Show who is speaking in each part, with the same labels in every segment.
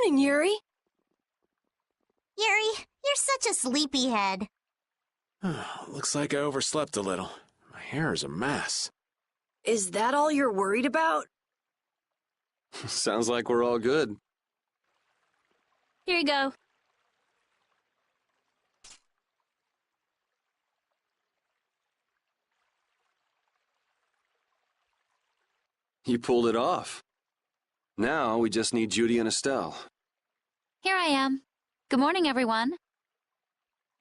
Speaker 1: morning, Yuri.
Speaker 2: Yuri, you're such a sleepyhead.
Speaker 3: Looks like I overslept a little. My hair is a mess.
Speaker 1: Is that all you're worried about?
Speaker 4: Sounds like we're all good.
Speaker 5: Here you go.
Speaker 4: You pulled it off. Now we just need Judy and Estelle.
Speaker 5: Here I am. Good morning, everyone.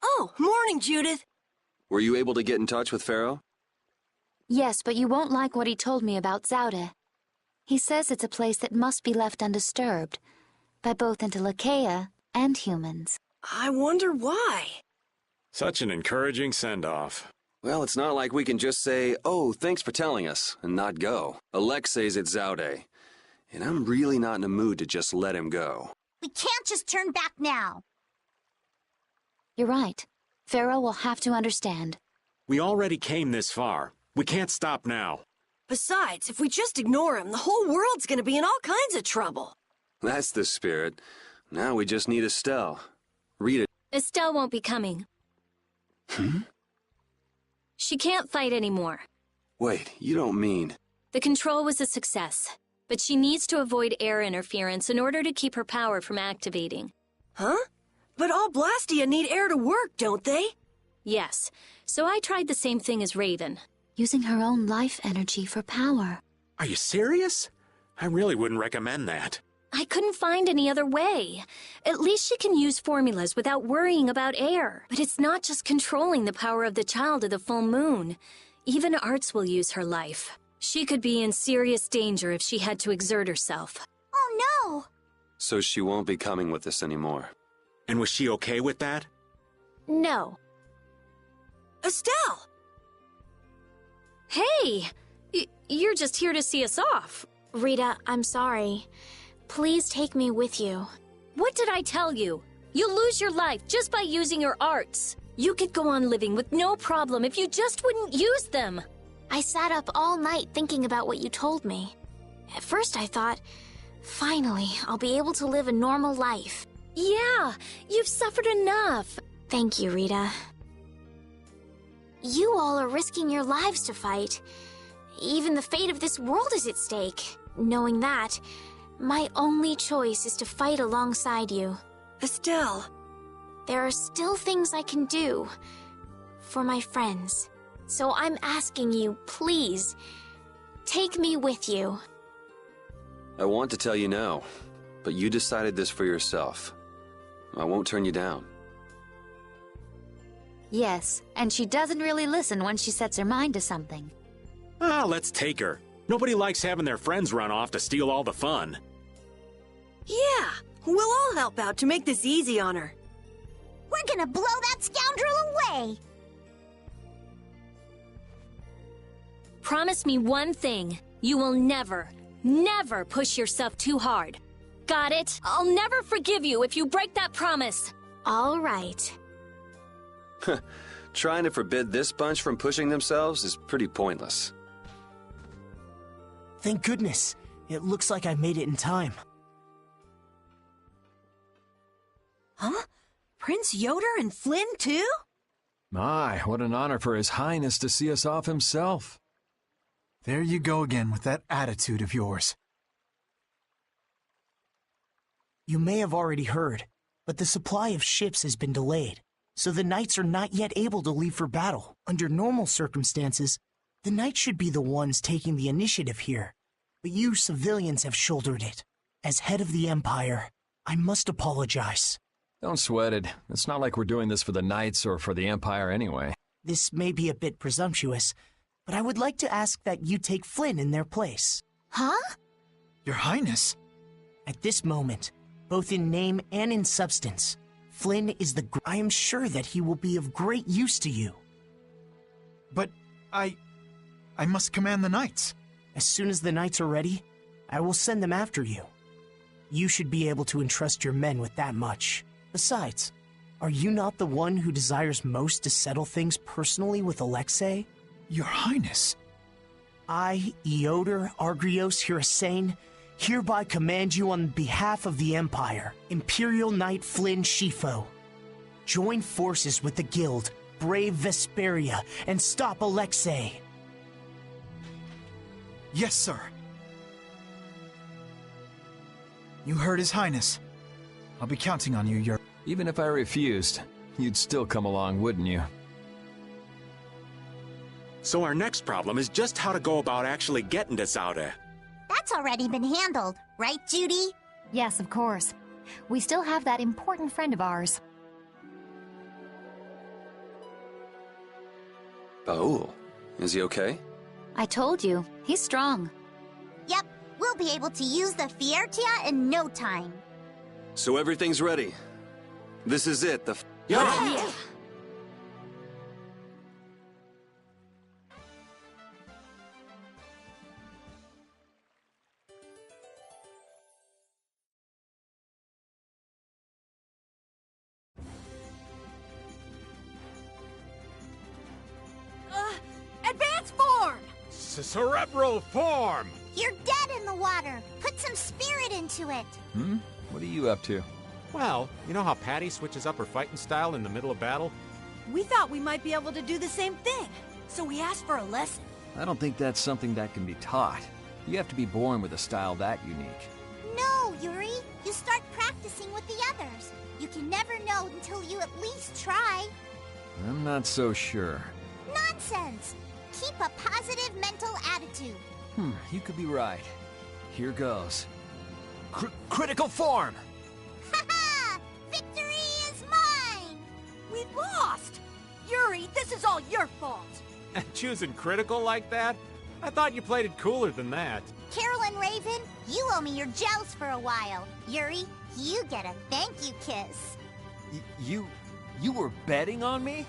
Speaker 1: Oh, morning, Judith.
Speaker 4: Were you able to get in touch with Pharaoh?
Speaker 5: Yes, but you won't like what he told me about Zaude. He says it's a place that must be left undisturbed by both Intellicaea and humans.
Speaker 1: I wonder why.
Speaker 3: Such an encouraging send-off.
Speaker 4: Well, it's not like we can just say, "Oh, thanks for telling us," and not go. Alexei's at Zaude, and I'm really not in a mood to just let him go.
Speaker 2: We can't just turn back now.
Speaker 5: You're right. Pharaoh will have to understand.
Speaker 3: We already came this far. We can't stop now.
Speaker 1: Besides, if we just ignore him, the whole world's gonna be in all kinds of trouble.
Speaker 4: That's the spirit. Now we just need Estelle. Read it.
Speaker 5: Estelle won't be coming. She can't fight anymore.
Speaker 4: Wait, you don't mean...
Speaker 5: The control was a success, but she needs to avoid air interference in order to keep her power from activating.
Speaker 1: Huh? But all Blastia need air to work, don't they?
Speaker 5: Yes, so I tried the same thing as Raven, using her own life energy for power.
Speaker 3: Are you serious? I really wouldn't recommend that.
Speaker 5: I couldn't find any other way. At least she can use formulas without worrying about air. But it's not just controlling the power of the child of the full moon. Even Arts will use her life. She could be in serious danger if she had to exert herself.
Speaker 2: Oh no!
Speaker 4: So she won't be coming with us anymore.
Speaker 3: And was she okay with that?
Speaker 5: No.
Speaker 1: Estelle!
Speaker 5: Hey! You're just here to see us off.
Speaker 6: Rita, I'm sorry. Please take me with you.
Speaker 5: What did I tell you? You'll lose your life just by using your arts. You could go on living with no problem if you just wouldn't use them.
Speaker 6: I sat up all night thinking about what you told me. At first I thought, finally, I'll be able to live a normal life.
Speaker 5: Yeah, you've suffered enough.
Speaker 6: Thank you, Rita. You all are risking your lives to fight. Even the fate of this world is at stake. Knowing that, my only choice is to fight alongside you.
Speaker 1: Estelle.
Speaker 6: There are still things I can do for my friends. So I'm asking you, please, take me with you.
Speaker 4: I want to tell you now, but you decided this for yourself. I won't turn you down.
Speaker 5: Yes, and she doesn't really listen when she sets her mind to something.
Speaker 3: Let's take her. Nobody likes having their friends run off to steal all the fun.
Speaker 1: Yeah, we'll all help out to make this easy on her.
Speaker 2: We're gonna blow that scoundrel away!
Speaker 5: Promise me one thing. You will never, never push yourself too hard. Got it? I'll never forgive you if you break that promise.
Speaker 6: All right.
Speaker 4: Trying to forbid this bunch from pushing themselves is pretty pointless.
Speaker 7: Thank goodness. It looks like I made it in time.
Speaker 1: Huh? Prince Yoder and Flynn, too?
Speaker 8: My, what an honor for His Highness to see us off himself.
Speaker 9: There you go again with that attitude of yours.
Speaker 7: You may have already heard, but the supply of ships has been delayed, so the knights are not yet able to leave for battle. Under normal circumstances, the knights should be the ones taking the initiative here, but you civilians have shouldered it. As head of the Empire, I must apologize.
Speaker 8: Don't sweat it. It's not like we're doing this for the Knights or for the Empire anyway.
Speaker 7: This may be a bit presumptuous, but I would like to ask that you take Flynn in their place.
Speaker 2: Huh?
Speaker 9: Your Highness?
Speaker 7: At this moment, both in name and in substance, Flynn is the... I am sure that he will be of great use to you.
Speaker 9: But I must command the Knights.
Speaker 7: As soon as the Knights are ready, I will send them after you. You should be able to entrust your men with that much. Besides, are you not the one who desires most to settle things personally with Alexei?
Speaker 9: Your Highness.
Speaker 7: I, Eoder Argrios Hirasane, hereby command you on behalf of the Empire, Imperial Knight Flynn Shifo. Join forces with the Guild, brave Vesperia, and stop Alexei.
Speaker 9: Yes, sir. You heard His Highness. I'll be counting on you, Yuri.
Speaker 8: Even if I refused, you'd still come along, wouldn't you?
Speaker 3: So our next problem is just how to go about actually getting to Zaude.
Speaker 2: That's already been handled, right, Judy?
Speaker 10: Yes, of course. We still have that important friend of ours.
Speaker 4: Baul, is he okay?
Speaker 10: I told you, he's strong.
Speaker 2: Yep, we'll be able to use the Fiertia in no time.
Speaker 4: So everything's ready. This is it, the...
Speaker 1: Yeah. Advance form!
Speaker 11: Cerebral form!
Speaker 2: You're dead in the water. Put some spirit into it.
Speaker 8: What are you up to?
Speaker 11: Well, you know how Patty switches up her fighting style in the middle of battle?
Speaker 1: We thought we might be able to do the same thing, so we asked for a lesson.
Speaker 8: I don't think that's something that can be taught. You have to be born with a style that unique.
Speaker 2: No, Yuri. You start practicing with the others. You can never know until you at least try.
Speaker 8: I'm not so sure.
Speaker 2: Nonsense! Keep a positive mental attitude.
Speaker 8: You could be right. Here goes. Critical form!
Speaker 2: Ha-ha! Victory is mine!
Speaker 1: We lost! Yuri, this is all your fault!
Speaker 11: Choosing critical like that? I thought you played it cooler than that.
Speaker 2: Carol and Raven, you owe me your gels for a while. Yuri, you get a thank you kiss.
Speaker 8: You were betting on me?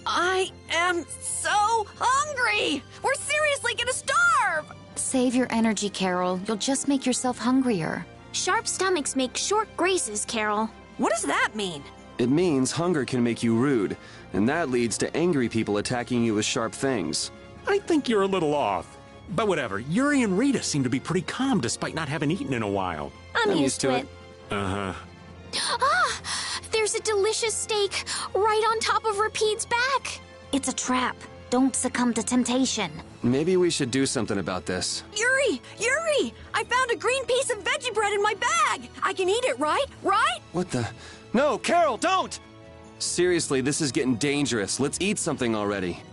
Speaker 1: I am so hungry! We're seriously gonna starve!
Speaker 10: Save your energy, Carol. You'll just make yourself hungrier.
Speaker 6: Sharp stomachs make short graces, Carol.
Speaker 1: What does that mean?
Speaker 4: It means hunger can make you rude, and that leads to angry people attacking you with sharp things.
Speaker 3: I think you're a little off. But whatever, Yuri and Rita seem to be pretty calm despite not having eaten in a while.
Speaker 6: I'm used to it.
Speaker 3: Uh-huh.
Speaker 6: Ah! There's a delicious steak right on top of Rapide's back.
Speaker 10: It's a trap. Don't succumb to temptation.
Speaker 4: Maybe we should do something about this.
Speaker 1: Yuri! Yuri! I found a green piece of veggie bread in my bag! I can eat it, right? Right?
Speaker 4: What the... No, Carol, don't! Seriously, this is getting dangerous. Let's eat something already.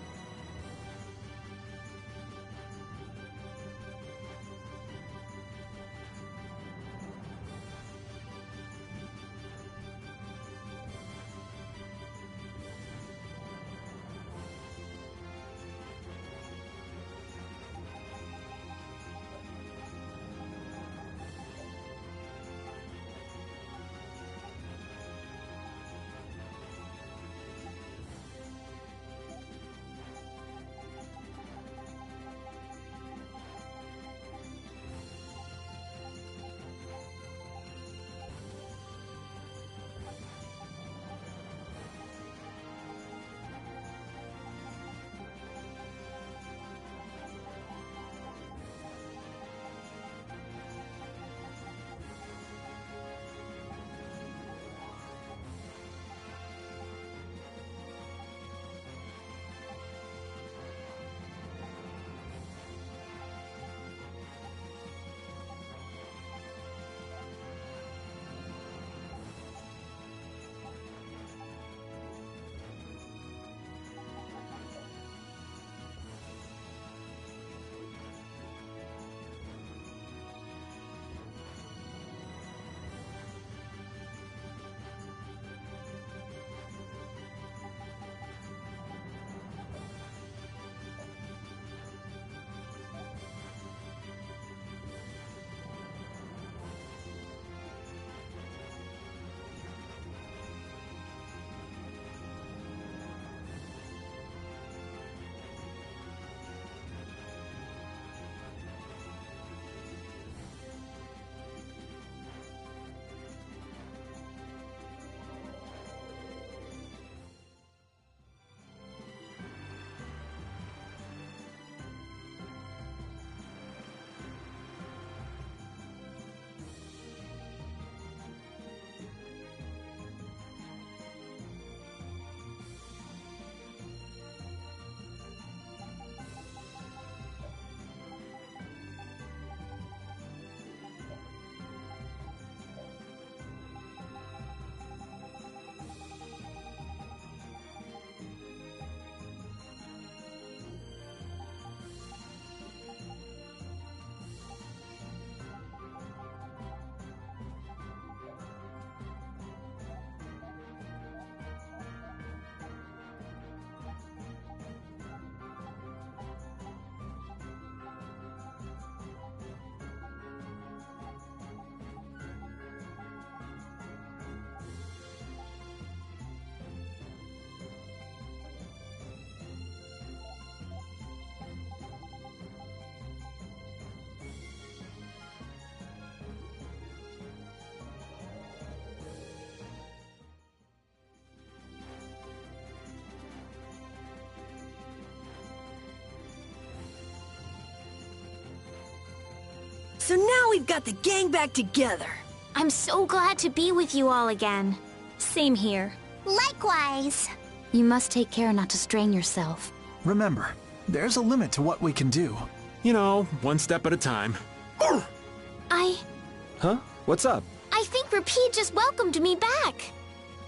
Speaker 1: So now we've got the gang back together.
Speaker 6: I'm so glad to be with you all again.
Speaker 5: Same here.
Speaker 2: Likewise.
Speaker 10: You must take care not to strain yourself.
Speaker 9: Remember, there's a limit to what we can do.
Speaker 3: You know, one step at a time.
Speaker 4: Huh? What's up?
Speaker 6: I think Rapide just welcomed me back.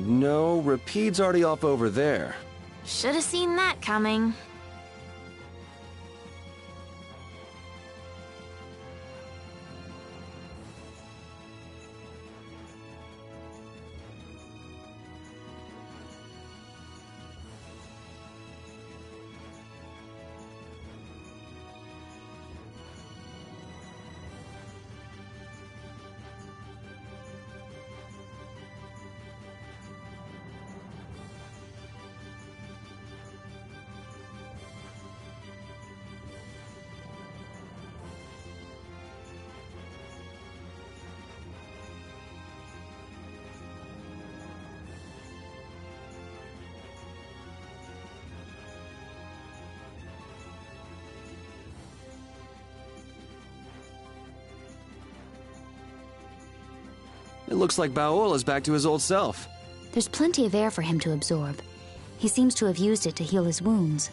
Speaker 4: No, Rapide's already off over there.
Speaker 6: Should have seen that coming.
Speaker 4: It looks like Baol is back to his old self.
Speaker 10: There's plenty of air for him to absorb. He seems to have used it to heal his wounds.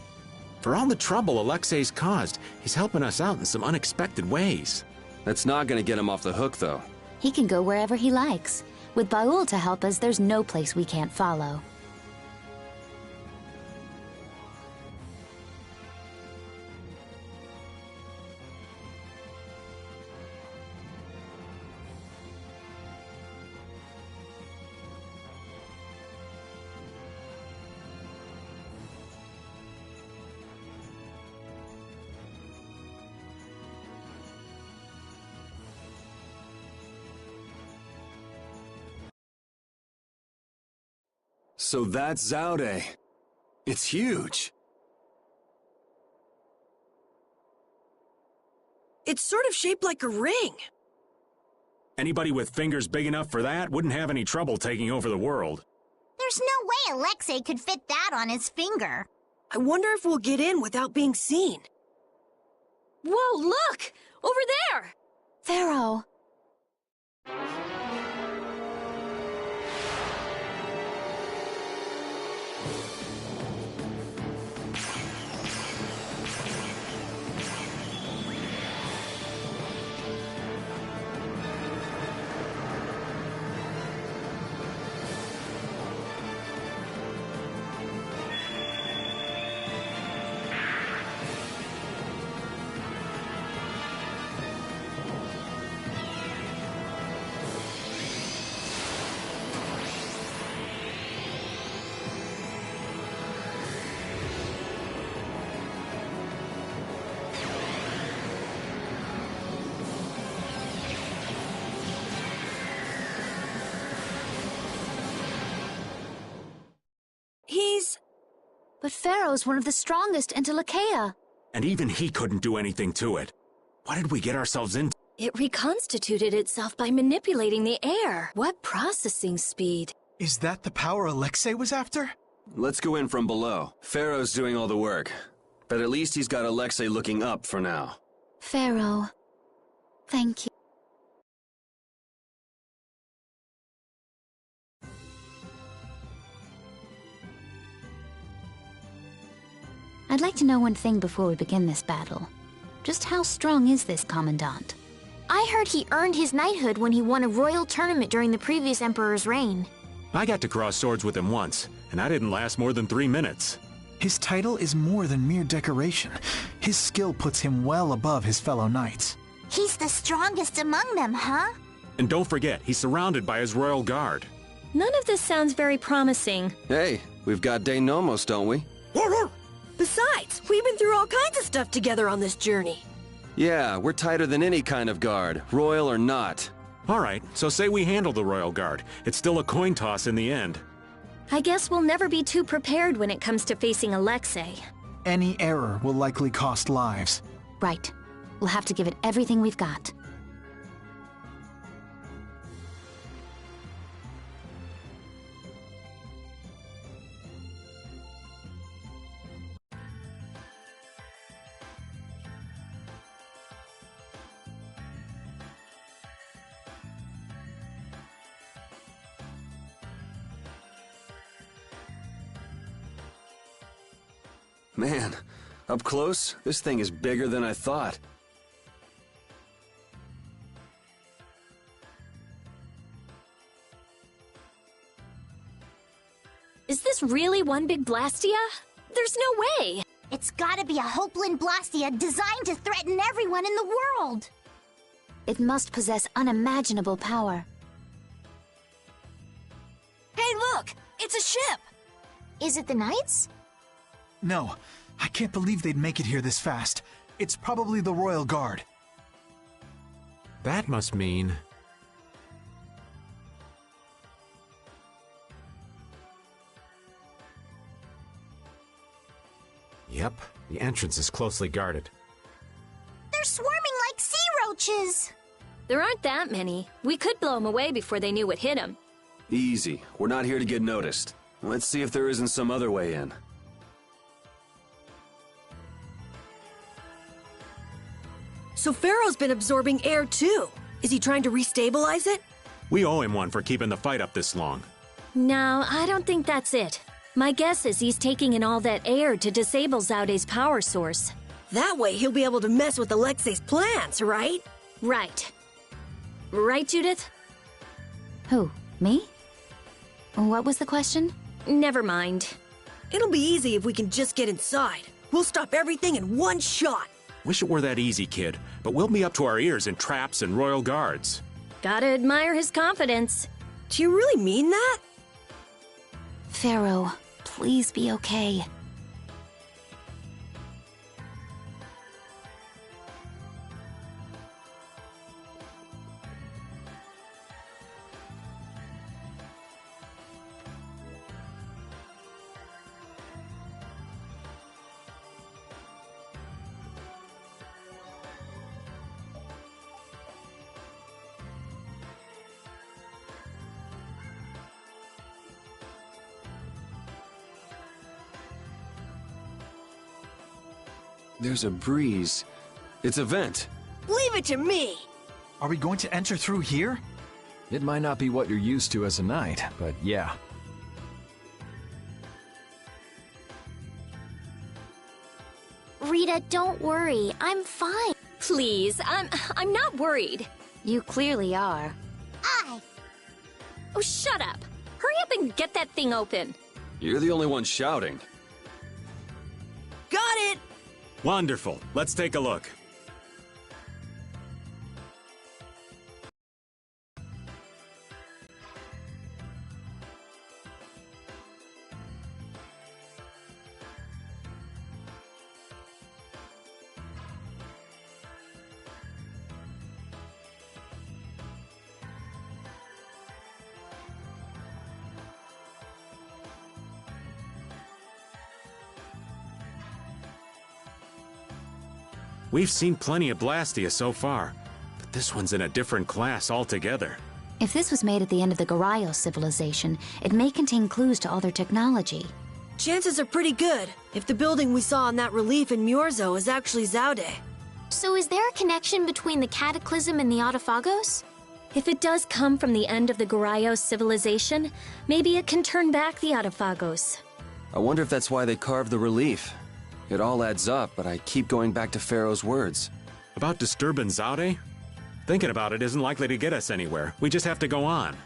Speaker 3: For all the trouble Alexei's caused, he's helping us out in some unexpected ways.
Speaker 4: That's not gonna get him off the hook, though.
Speaker 10: He can go wherever he likes. With Baul to help us, there's no place we can't follow.
Speaker 4: So that's Zaude. It's huge.
Speaker 1: It's sort of shaped like a ring.
Speaker 3: Anybody with fingers big enough for that wouldn't have any trouble taking over the world.
Speaker 2: There's no way Alexei could fit that on his finger.
Speaker 1: I wonder if we'll get in without being seen. Whoa, look! Over there!
Speaker 10: Pharaoh! But Pharaoh's one of the strongest in Telekea.
Speaker 3: And even he couldn't do anything to it. What did we get ourselves into?
Speaker 5: It reconstituted itself by manipulating the air. What processing speed.
Speaker 9: Is that the power Alexei was after?
Speaker 4: Let's go in from below. Pharaoh's doing all the work. But at least he's got Alexei looking up for now.
Speaker 10: Pharaoh, thank you. I'd like to know one thing before we begin this battle. Just how strong is this Commandant?
Speaker 6: I heard he earned his knighthood when he won a royal tournament during the previous emperor's reign.
Speaker 3: I got to cross swords with him once, and I didn't last more than 3 minutes.
Speaker 9: His title is more than mere decoration. His skill puts him well above his fellow knights.
Speaker 2: He's the strongest among them, huh?
Speaker 3: And don't forget, he's surrounded by his royal guard.
Speaker 5: None of this sounds very promising.
Speaker 4: Hey, we've got De Nomos, don't we?
Speaker 1: Besides, we've been through all kinds of stuff together on this journey.
Speaker 4: Yeah, we're tighter than any kind of guard, royal or not.
Speaker 3: All right, so say we handle the royal guard. It's still a coin toss in the end.
Speaker 5: I guess we'll never be too prepared when it comes to facing Alexei.
Speaker 9: Any error will likely cost lives.
Speaker 10: Right. We'll have to give it everything we've got.
Speaker 4: Man, up close, this thing is bigger than I thought.
Speaker 5: Is this really one big Blastia? There's no way!
Speaker 2: It's gotta be a Hopeland Blastia designed to threaten everyone in the world!
Speaker 10: It must possess unimaginable power.
Speaker 1: Hey, look! It's a ship!
Speaker 6: Is it the Knights?
Speaker 9: No, I can't believe they'd make it here this fast. It's probably the Royal Guard.
Speaker 3: That must mean... Yep, the entrance is closely guarded.
Speaker 2: They're swarming like sea roaches!
Speaker 5: There aren't that many. We could blow them away before they knew what hit them.
Speaker 4: Easy. We're not here to get noticed. Let's see if there isn't some other way in.
Speaker 1: So Pharaoh's been absorbing air too. Is he trying to restabilize it?
Speaker 3: We owe him one for keeping the fight up this long.
Speaker 5: No, I don't think that's it. My guess is he's taking in all that air to disable Zaude's power source.
Speaker 1: That way he'll be able to mess with Alexei's plans, right?
Speaker 5: Right. Right, Judith?
Speaker 10: Who? Me? What was the question?
Speaker 5: Never mind.
Speaker 1: It'll be easy if we can just get inside. We'll stop everything in one shot.
Speaker 3: Wish it were that easy, kid, but we'll be up to our ears in traps and royal guards.
Speaker 5: Gotta admire his confidence.
Speaker 1: Do you really mean that?
Speaker 10: Pharaoh, please be okay.
Speaker 4: There's a breeze. It's a vent.
Speaker 1: Leave it to me!
Speaker 9: Are we going to enter through here?
Speaker 8: It might not be what you're used to as a knight, but yeah.
Speaker 6: Rita, don't worry. I'm fine.
Speaker 5: Please, I'm not worried.
Speaker 10: You clearly are.
Speaker 5: Oh, shut up. Hurry up and get that thing open.
Speaker 4: You're the only one shouting.
Speaker 1: Got it!
Speaker 3: Wonderful. Let's take a look. We've seen plenty of Blastia so far, but this one's in a different class altogether.
Speaker 10: If this was made at the end of the Garayos civilization, it may contain clues to all their technology.
Speaker 1: Chances are pretty good if the building we saw in that relief in Murzo is actually Zaude.
Speaker 6: So is there a connection between the Cataclysm and the Autophagos?
Speaker 5: If it does come from the end of the Garayos civilization, maybe it can turn back the Autophagos.
Speaker 4: I wonder if that's why they carved the relief. It all adds up, but I keep going back to Pharaoh's words.
Speaker 3: About disturbing Zaude? Thinking about it isn't likely to get us anywhere. We just have to go on.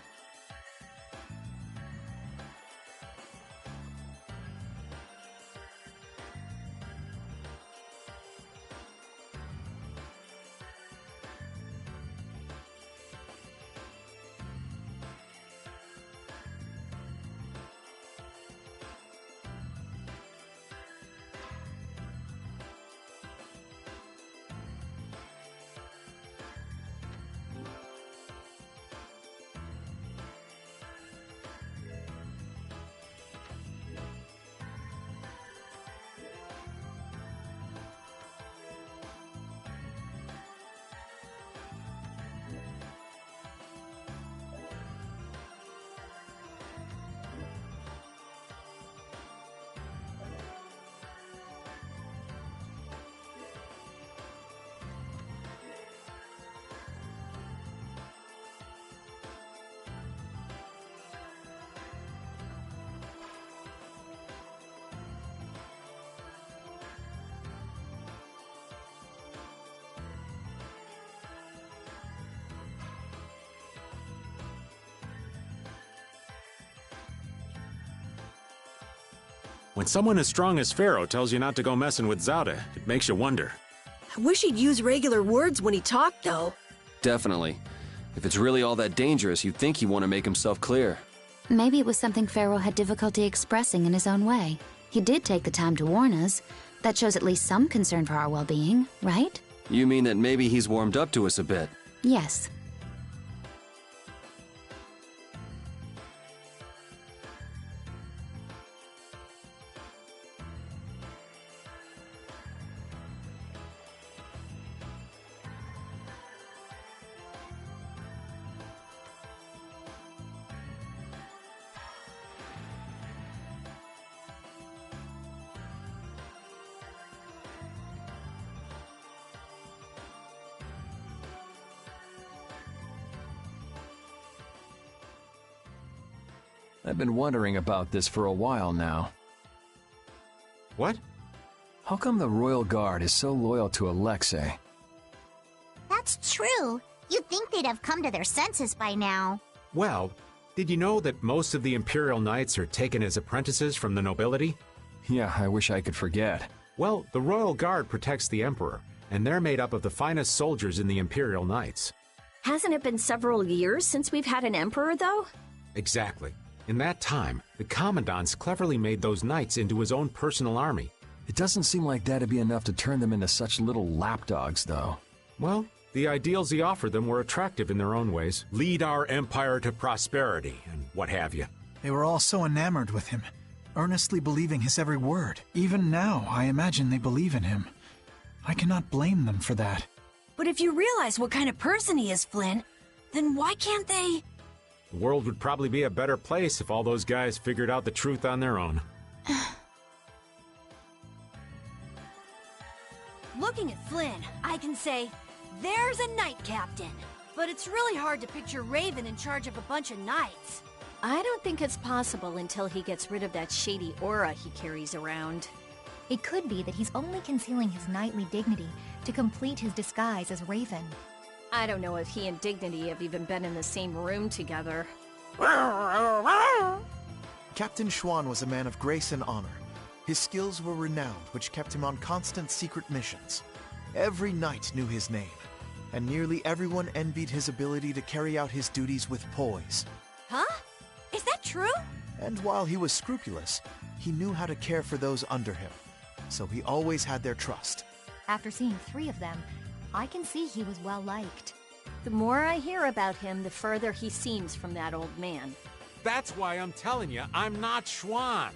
Speaker 3: When someone as strong as Pharaoh tells you not to go messing with Zaude, it makes you wonder.
Speaker 1: I wish he'd use regular words when he talked, though.
Speaker 4: Definitely. If it's really all that dangerous, you'd think he'd want to make himself clear.
Speaker 10: Maybe it was something Pharaoh had difficulty expressing in his own way. He did take the time to warn us. That shows at least some concern for our well-being, right?
Speaker 4: You mean that maybe he's warmed up to us a bit?
Speaker 10: Yes.
Speaker 8: I've been wondering about this for a while now.
Speaker 11: What?
Speaker 8: How come the Royal Guard is so loyal to Alexei?
Speaker 2: That's true. You'd think they'd have come to their senses by now.
Speaker 11: Well, did you know that most of the Imperial Knights are taken as apprentices from the nobility?
Speaker 8: Yeah, I wish I could forget.
Speaker 11: Well, the Royal Guard protects the Emperor, and they're made up of the finest soldiers in the Imperial Knights.
Speaker 5: Hasn't it been several years since we've had an emperor, though?
Speaker 11: Exactly. In that time, the Commandant's cleverly made those knights into his own personal army.
Speaker 8: It doesn't seem like that'd be enough to turn them into such little lapdogs, though.
Speaker 11: Well, the ideals he offered them were attractive in their own ways. Lead our empire to prosperity, and what have you.
Speaker 9: They were all so enamored with him, earnestly believing his every word. Even now, I imagine they believe in him. I cannot blame them for that.
Speaker 1: But if you realize what kind of person he is, Flynn, then why can't they...
Speaker 11: The world would probably be a better place if all those guys figured out the truth on their own.
Speaker 1: Looking at Flynn, I can say, there's a knight captain. But it's really hard to picture Raven in charge of a bunch of knights.
Speaker 5: I don't think it's possible until he gets rid of that shady aura he carries around.
Speaker 12: It could be that he's only concealing his knightly dignity to complete his disguise as Raven.
Speaker 5: I don't know if he and Dignity have even been in the same room together.
Speaker 13: Captain Schwan was a man of grace and honor. His skills were renowned, which kept him on constant secret missions. Every knight knew his name, and nearly everyone envied his ability to carry out his duties with poise.
Speaker 1: Huh? Is that true?
Speaker 13: And while he was scrupulous, he knew how to care for those under him, so he always had their trust.
Speaker 12: After seeing 3 of them, I can see he was well liked.
Speaker 5: The more I hear about him, the further he seems from that old man.
Speaker 11: That's why I'm telling you, I'm not Schwan.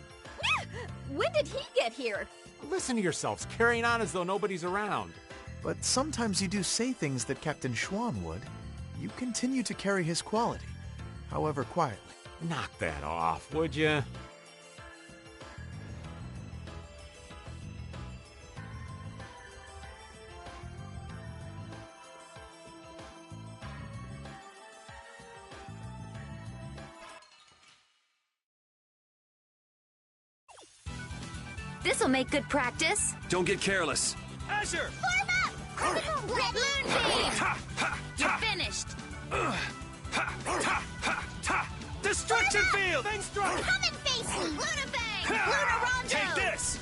Speaker 5: When did he get here?
Speaker 11: Listen to yourselves, carrying on as though nobody's around.
Speaker 13: But sometimes you do say things that Captain Schwan would. You continue to carry his quality, however quietly.
Speaker 11: Knock that off, would you?
Speaker 5: This'll make good practice.
Speaker 4: Don't get careless.
Speaker 8: Azure!
Speaker 2: Form up! Critical
Speaker 5: Red Moonbeam! You're finished.
Speaker 8: Destruction Field! Thing strike!
Speaker 2: Come and face me! Luna Bang! Luna Rondo!
Speaker 8: Take this!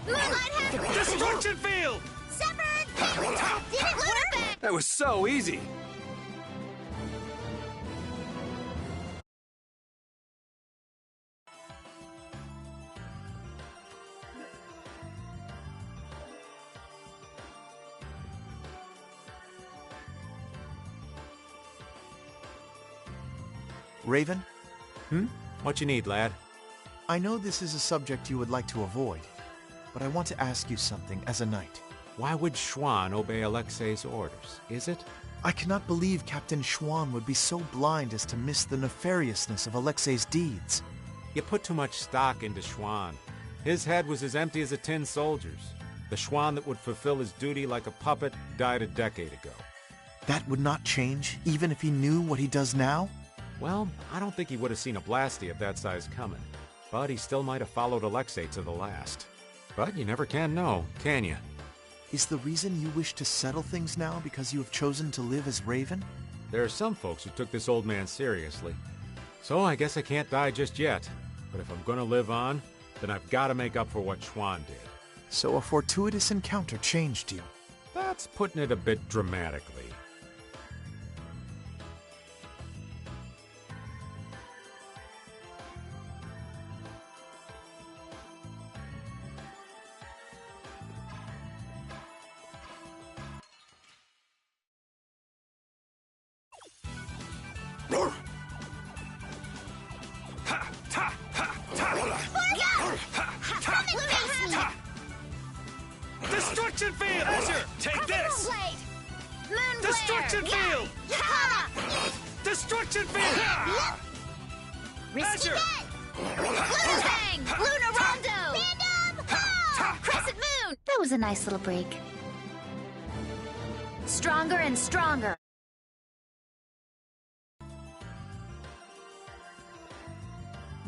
Speaker 2: Moonlight Head!
Speaker 8: Destruction Field!
Speaker 2: Severed Pink! Did it Luna Bang!
Speaker 4: That was so easy.
Speaker 13: Raven?
Speaker 11: What you need, lad?
Speaker 13: I know this is a subject you would like to avoid, but I want to ask you something as a knight.
Speaker 11: Why would Schwan obey Alexei's orders? Is it?
Speaker 13: I cannot believe Captain Schwan would be so blind as to miss the nefariousness of Alexei's deeds.
Speaker 11: You put too much stock into Schwan. His head was as empty as a tin soldier's. The Schwan that would fulfill his duty like a puppet died a decade ago.
Speaker 13: That would not change, even if he knew what he does now?
Speaker 11: Well, I don't think he would have seen a blasty of that size coming. But he still might have followed Alexei to the last. But you never can know, can you?
Speaker 13: Is the reason you wish to settle things now because you have chosen to live as Raven?
Speaker 11: There are some folks who took this old man seriously. So I guess I can't die just yet. But if I'm gonna live on, then I've got to make up for what Schwan did.
Speaker 13: So a fortuitous encounter changed you.
Speaker 11: That's putting it a bit dramatically.
Speaker 8: Destruction Field! Azure, take this!
Speaker 6: Moon
Speaker 8: Destruction Field! Destruction Field!
Speaker 6: Risky
Speaker 8: Azure!
Speaker 6: bet! Lunar Bang! Lunar Rondo! Random! Crescent Moon!
Speaker 10: That was a nice little break. Stronger and stronger.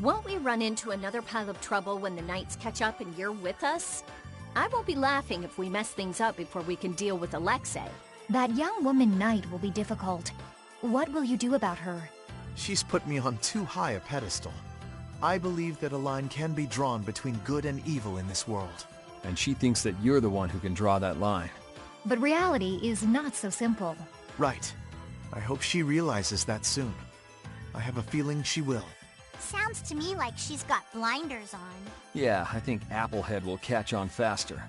Speaker 5: Won't we run into another pile of trouble when the Knights catch up and you're with us? I won't be laughing if we mess things up before we can deal with Alexei.
Speaker 12: That young woman knight will be difficult. What will you do about her?
Speaker 13: She's put me on too high a pedestal. I believe that a line can be drawn between good and evil in this world.
Speaker 8: And she thinks that you're the one who can draw that line.
Speaker 12: But reality is not so simple.
Speaker 13: Right. I hope she realizes that soon. I have a feeling she will.
Speaker 2: Sounds to me like she's got blinders on.
Speaker 8: Yeah, I think Applehead will catch on faster.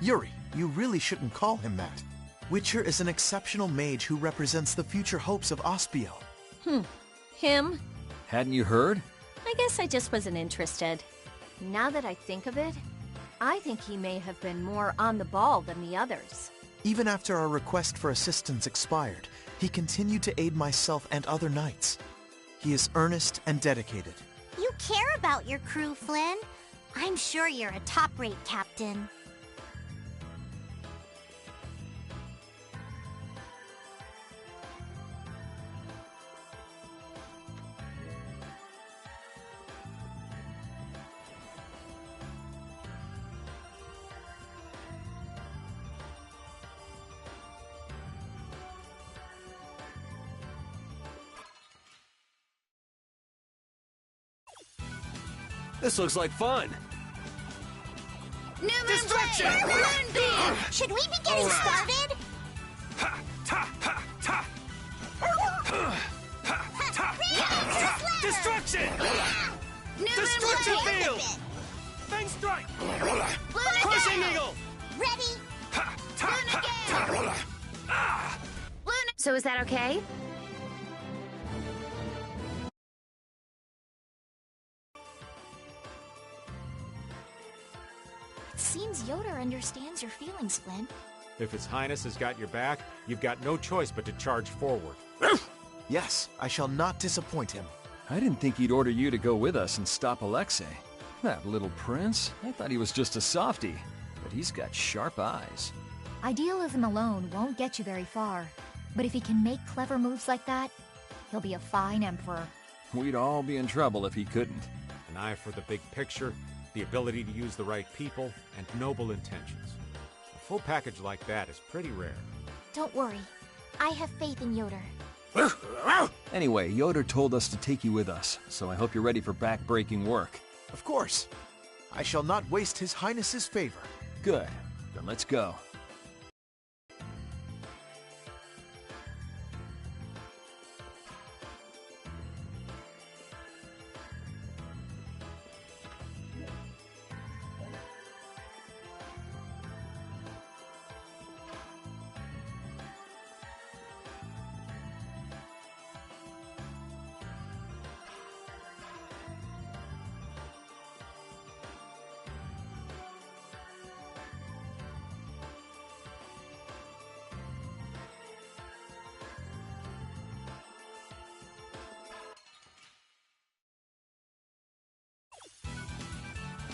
Speaker 13: Yuri, you really shouldn't call him that. Witcher is an exceptional mage who represents the future hopes of Aspio.
Speaker 5: Him?
Speaker 8: Hadn't you heard?
Speaker 5: I guess I just wasn't interested. Now that I think of it, I think he may have been more on the ball than the others.
Speaker 13: Even after our request for assistance expired, he continued to aid myself and other knights. He is earnest and dedicated.
Speaker 2: You care about your crew, Flynn. I'm sure you're a top-rate captain.
Speaker 4: This looks like fun.
Speaker 6: New Moon
Speaker 8: Destruction!
Speaker 6: Blade! Moon Beam!
Speaker 2: Should we be getting started?
Speaker 8: Ha! Ta! Ha! Ta! Destruction!
Speaker 6: New
Speaker 8: Destruction
Speaker 6: Moon Blade!
Speaker 8: Field! Fang Strike!
Speaker 6: Lunar
Speaker 8: Crushing
Speaker 6: Gale!
Speaker 8: Eagle!
Speaker 2: Ready?
Speaker 8: Ha! Ta!
Speaker 6: Lunar Gale!
Speaker 8: Ah!
Speaker 6: Lunar...
Speaker 10: So is that okay?
Speaker 6: Seems Yoda understands your feelings, Flynn.
Speaker 11: If His Highness has got your back, you've got no choice but to charge forward.
Speaker 13: Yes, I shall not disappoint him.
Speaker 8: I didn't think he'd order you to go with us and stop Alexei. That little prince, I thought he was just a softie, but he's got sharp eyes.
Speaker 12: Idealism alone won't get you very far. But if he can make clever moves like that, he'll be a fine emperor.
Speaker 8: We'd all be in trouble if he couldn't.
Speaker 11: An eye for the big picture, the ability to use the right people, and noble intentions. A full package like that is pretty rare.
Speaker 6: Don't worry. I have faith in Yoder.
Speaker 8: Anyway, Yoder told us to take you with us, so I hope you're ready for back-breaking work.
Speaker 13: Of course. I shall not waste His Highness's favor.
Speaker 8: Good. Then let's go.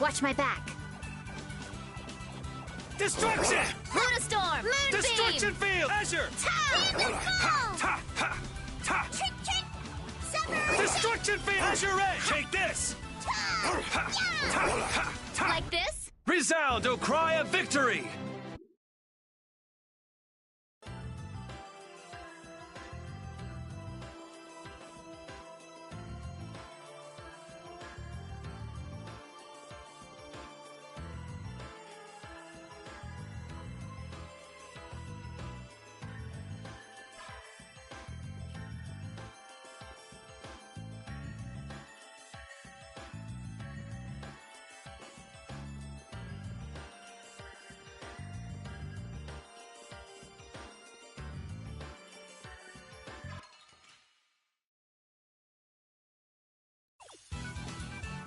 Speaker 10: Watch my back.
Speaker 8: Destruction!
Speaker 6: Luna Storm! Moon
Speaker 8: Destruction
Speaker 6: Beam!
Speaker 8: Field! Azure!
Speaker 2: Ta!
Speaker 8: Ta! Ha! Ta!
Speaker 2: Trick, trick! Separation!
Speaker 8: Destruction Field! Azure Edge! Take this! Ha! Ta! Ha! Ta!
Speaker 6: Like this?
Speaker 8: Resound, O cry of victory!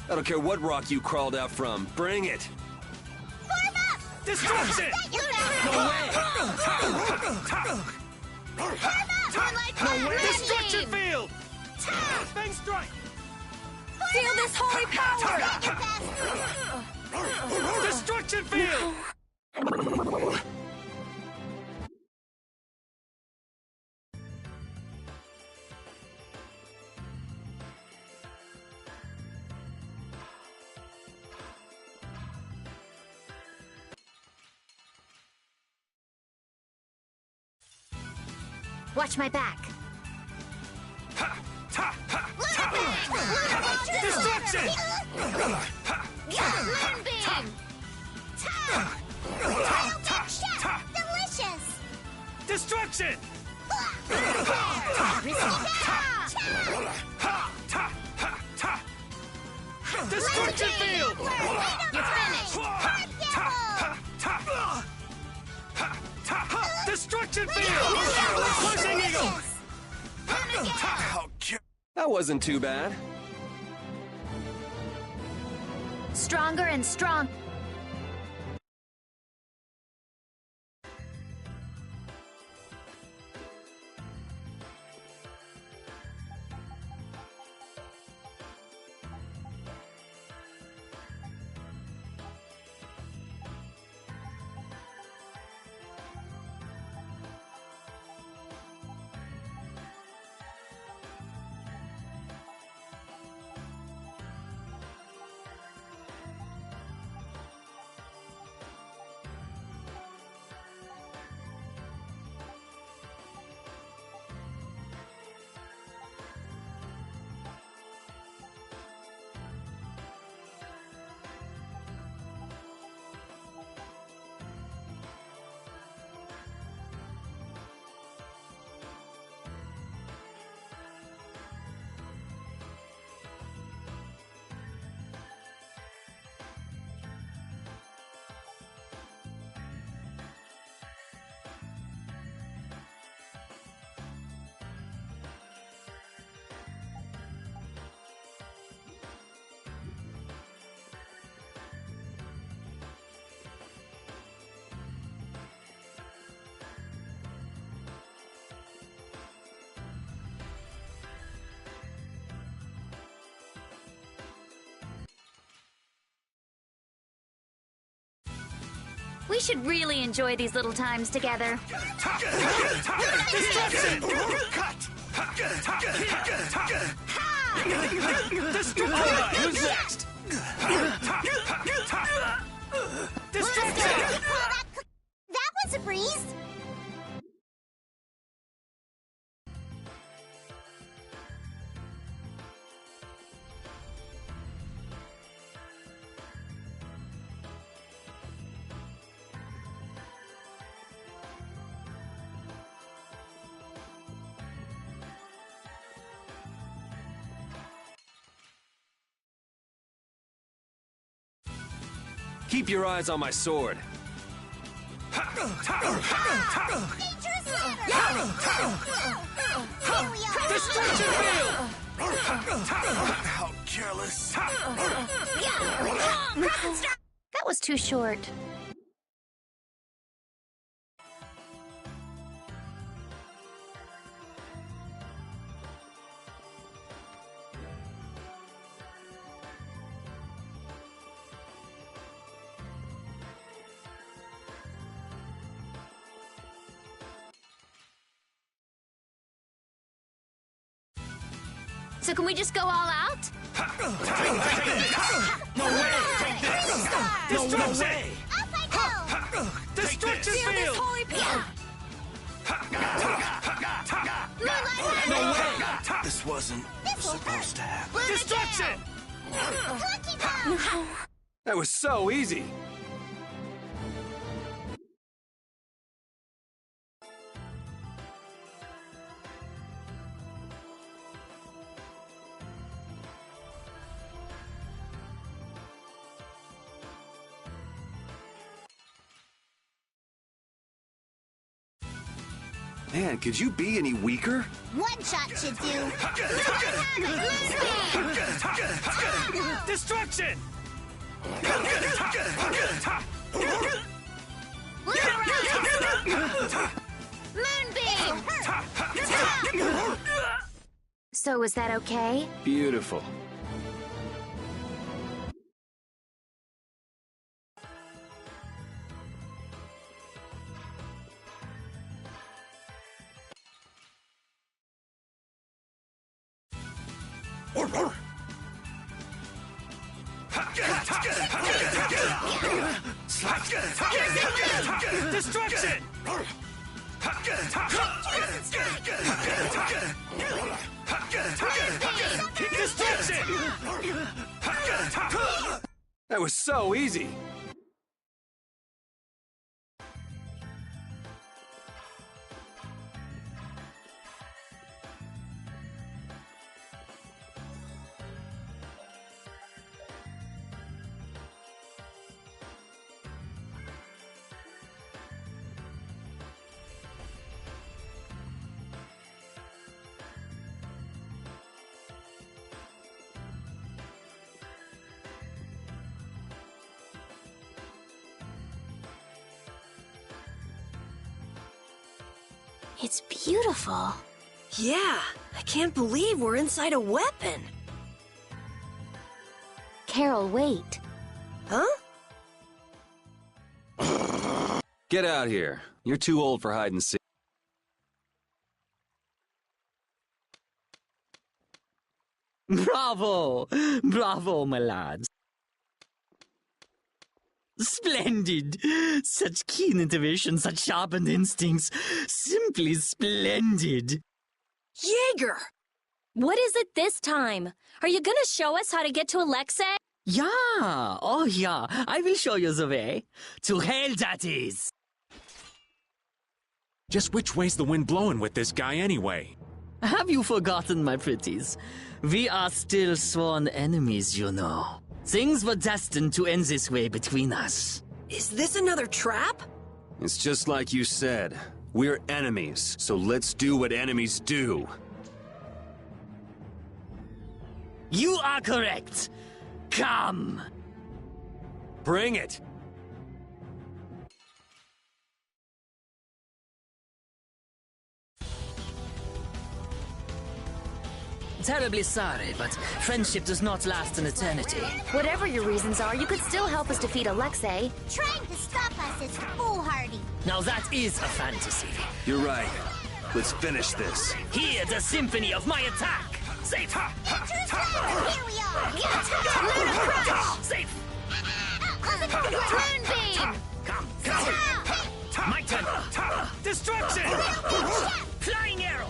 Speaker 4: I don't care what rock you crawled out from. Bring it!
Speaker 2: Form up!
Speaker 14: Destruction!
Speaker 2: No
Speaker 14: way!
Speaker 2: No way!
Speaker 14: Destruction field! Fang strike!
Speaker 1: Feel this holy power!
Speaker 14: Destruction field!
Speaker 12: Watch my back.
Speaker 14: Destruction!
Speaker 2: Moonbeam! Delicious!
Speaker 14: Destruction! Destruction field!
Speaker 2: You're finished!
Speaker 14: Destruction field! Pushing eagle!
Speaker 4: That wasn't too bad.
Speaker 10: Stronger and strong. We should really enjoy these little times together.
Speaker 14: Destruction! Destruction! Who's next? Destruction!
Speaker 2: That was a breeze!
Speaker 4: Keep your eyes on my sword.
Speaker 14: Destruction field!
Speaker 13: How careless.
Speaker 10: That was too short. So can we just go all out?
Speaker 14: No way! Take this! Destruction!
Speaker 2: Up I go!
Speaker 14: Destruction field!
Speaker 2: No
Speaker 14: way!
Speaker 13: This wasn't supposed to happen.
Speaker 14: Destruction!
Speaker 4: That was so easy. Man, could you be any weaker?
Speaker 2: One shot should do.
Speaker 14: Destruction!
Speaker 6: Moonbeam!
Speaker 10: So is that okay?
Speaker 4: Beautiful.
Speaker 14: Destruction! Destruction!
Speaker 4: That was so easy.
Speaker 6: It's beautiful.
Speaker 15: Yeah, I can't believe we're inside a weapon.
Speaker 10: Carol, wait.
Speaker 15: Huh?
Speaker 4: Get out here. You're too old for hide and seek.
Speaker 16: Bravo! Bravo, my lads. Splendid! Such keen intuition, such sharpened instincts. Simply splendid.
Speaker 5: Jaeger! What is it this time? Are you gonna show us how to get to Alexei?
Speaker 16: Yeah! Oh, yeah. I will show you the way. To hell, that is!
Speaker 3: Just which way's the wind blowing with this guy anyway?
Speaker 16: Have you forgotten, my pretties? We are still sworn enemies, you know. Things were destined to end this way between us.
Speaker 15: Is this another trap?
Speaker 4: It's just like you said. We're enemies, so let's do what enemies do.
Speaker 16: You are correct. Come!
Speaker 4: Bring it!
Speaker 16: Terribly sorry, but friendship does not last an eternity.
Speaker 10: Whatever your reasons are, you could still help us defeat Alexei.
Speaker 2: Trying to stop us is foolhardy.
Speaker 16: Now that is a fantasy.
Speaker 4: You're right. Let's finish this.
Speaker 16: Hear the symphony of my attack! Safe!
Speaker 2: Here we are.
Speaker 16: Safe!
Speaker 6: Moonbeam!
Speaker 16: Come! My turn!
Speaker 14: Destruction!
Speaker 16: Flying arrow!